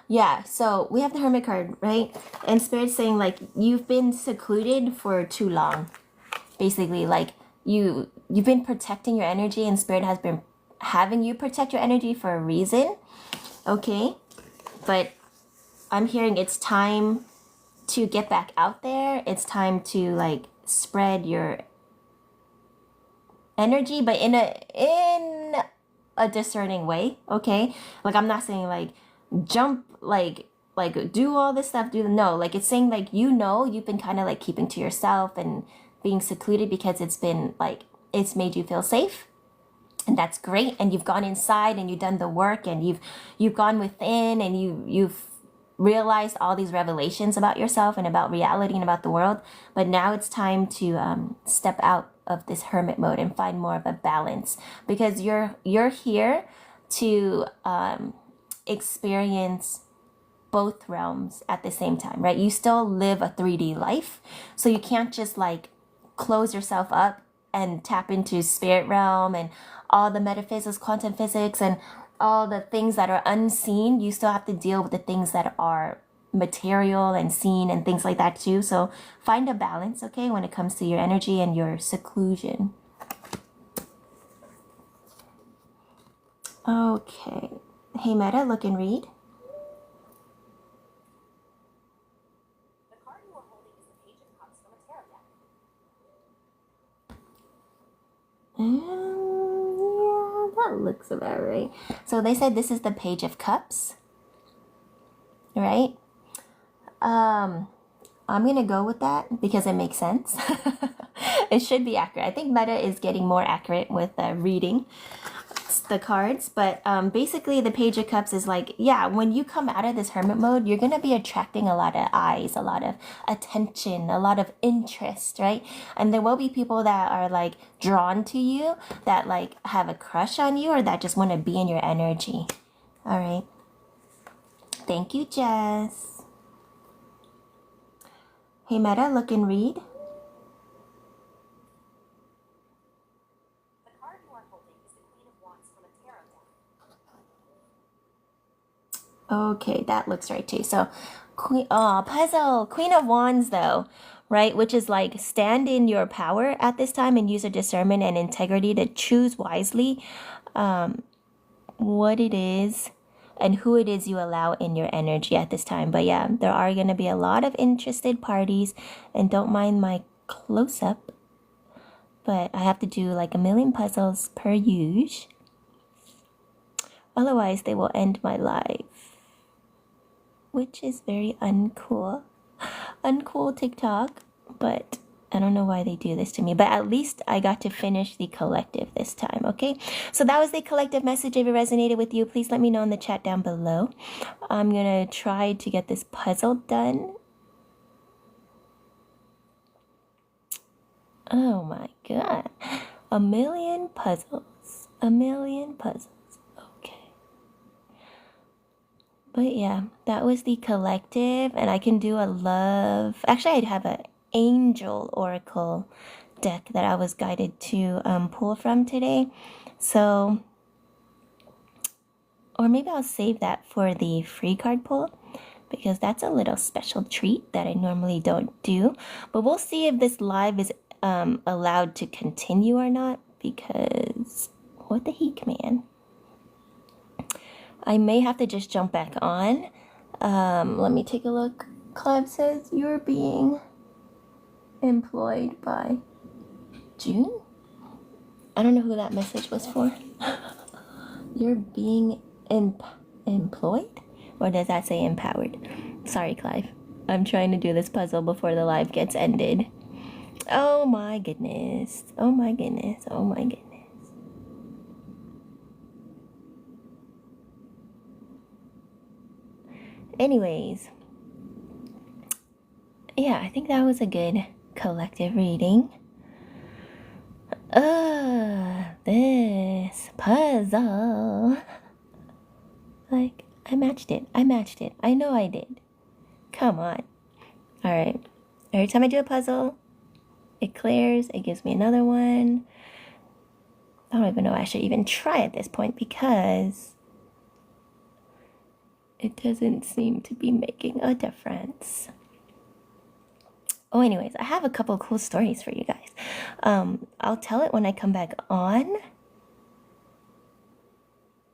yeah, so we have the Hermit card, right? And Spirit's saying like you've been secluded for too long. Basically, like you've been protecting your energy, and Spirit has been having you protect your energy for a reason. Okay? But I'm hearing it's time to get back out there. It's time to like spread your energy, but in a discerning way. Okay? Like, I'm not saying like jump, like do all this stuff, no, like it's saying like, you know, you've been kind of like keeping to yourself and being secluded because it's been like, it's made you feel safe, and that's great. And you've gone inside and you've done the work, and you've gone within, and you've realized all these revelations about yourself and about reality and about the world. But now it's time to step out of this hermit mode and find more of a balance, because you're here to experience both realms at the same time, right? You still live a 3D life, so you can't just like close yourself up and tap into spirit realm and all the metaphysics, quantum physics, and all the things that are unseen. You still have to deal with the things that are material and seen and things like that too. So find a balance, okay, when it comes to your energy and your seclusion. Okay. Hey Meta, look and read. The card you are holding is the Page of Cups from a tarot deck. Yeah, that looks about right. So they said this is the Page of Cups, right? I'm gonna go with that because it makes sense. It should be accurate. I think Meta is getting more accurate with reading. mix the cards, but basically the Page of Cups is like, yeah, when you come out of this hermit mode, you're gonna be attracting a lot of eyes, a lot of attention, a lot of interest, right? And there will be people that are like drawn to you, that like have a crush on you, or that just want to be in your energy. All right. Thank you, Jess. Hey, Meta, look and read. The card you are holding is the Queen of Wands from a tarot deck. Okay, that looks right too. So, puzzle. Queen of Wands, though, right? Which is like stand in your power at this time and use your discernment and integrity to choose wisely what it is and who it is you allow in your energy at this time. But yeah, there are going to be a lot of interested parties, and don't mind my close up, but I have to do like a million puzzles per use. Otherwise, they will end my life, which is very uncool. Uncool TikTok, but I don't know why they do this to me. But at least I got to finish the collective this time, okay? So that was the collective message. If it resonated with you, please let me know in the chat down below. I'm gonna try to get this puzzle done. Oh my god. A million puzzles. A million puzzles. Okay. But yeah, that was the collective, and I can do a love. Actually, I'd have an angel oracle deck that I was guided to pull from today. So, or maybe I'll save that for the free card pull, because that's a little special treat that I normally don't do. But we'll see if this live is allowed to continue or not, because what the heck, man. I may have to just jump back on. Let me take a look. Clive says you're being employed by June? I don't know who that message was for. You're being employed? Or does that say empowered? Sorry, Clive. I'm trying to do this puzzle before the live gets ended. Oh my goodness. Oh my goodness. Oh my goodness. Anyways. Yeah, I think that was a good collective reading. This puzzle. Like, I matched it. I know I did. Come on. Alright. Every time I do a puzzle, it clears. It gives me another one. I don't even know I should even try at this point, because it doesn't seem to be making a difference. Oh, anyways, I have a couple cool stories for you guys. I'll tell it when I come back on.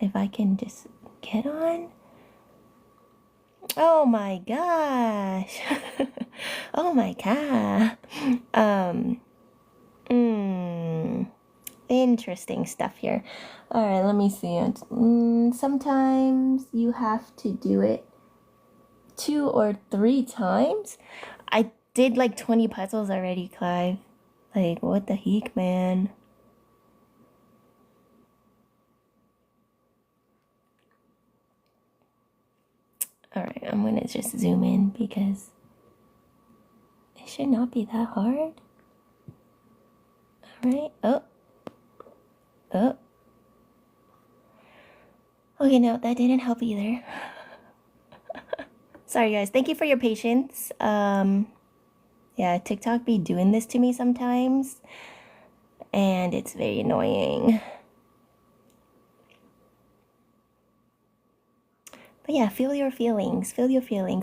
If I can just get on. Oh my gosh. Oh my god. Interesting stuff here. Alright, let me see it. Sometimes you have to do it 2 or 3 times. I did like 20 puzzles already, Clive. Like, what the heck, man? Alright, I'm gonna just zoom in because it should not be that hard. Alright, oh. Okay, no, that didn't help either. Sorry, guys. Thank you for your patience. Yeah, TikTok be doing this to me sometimes, and it's very annoying. But yeah, feel your feelings,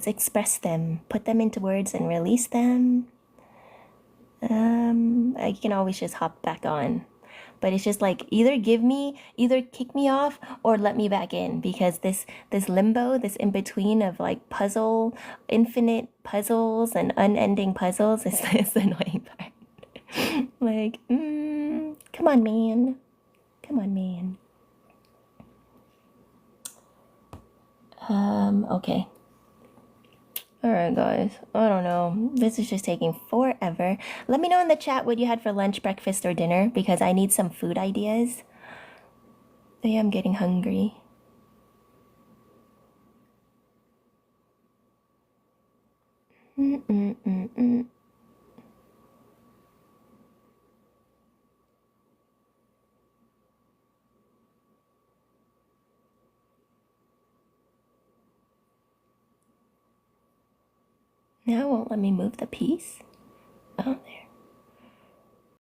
express them, put them into words and release them. I can always just hop back on. But it's just like, either kick me off or let me back in, because this limbo, this in between of like infinite puzzles and unending puzzles is the annoying part. Like, come on, man. Okay. Alright, guys. I don't know. This is just taking forever. Let me know in the chat what you had for lunch, breakfast, or dinner, because I need some food ideas. I am getting hungry. Mm-mm-mm-mm. Now it won't let me move the piece. Oh, there.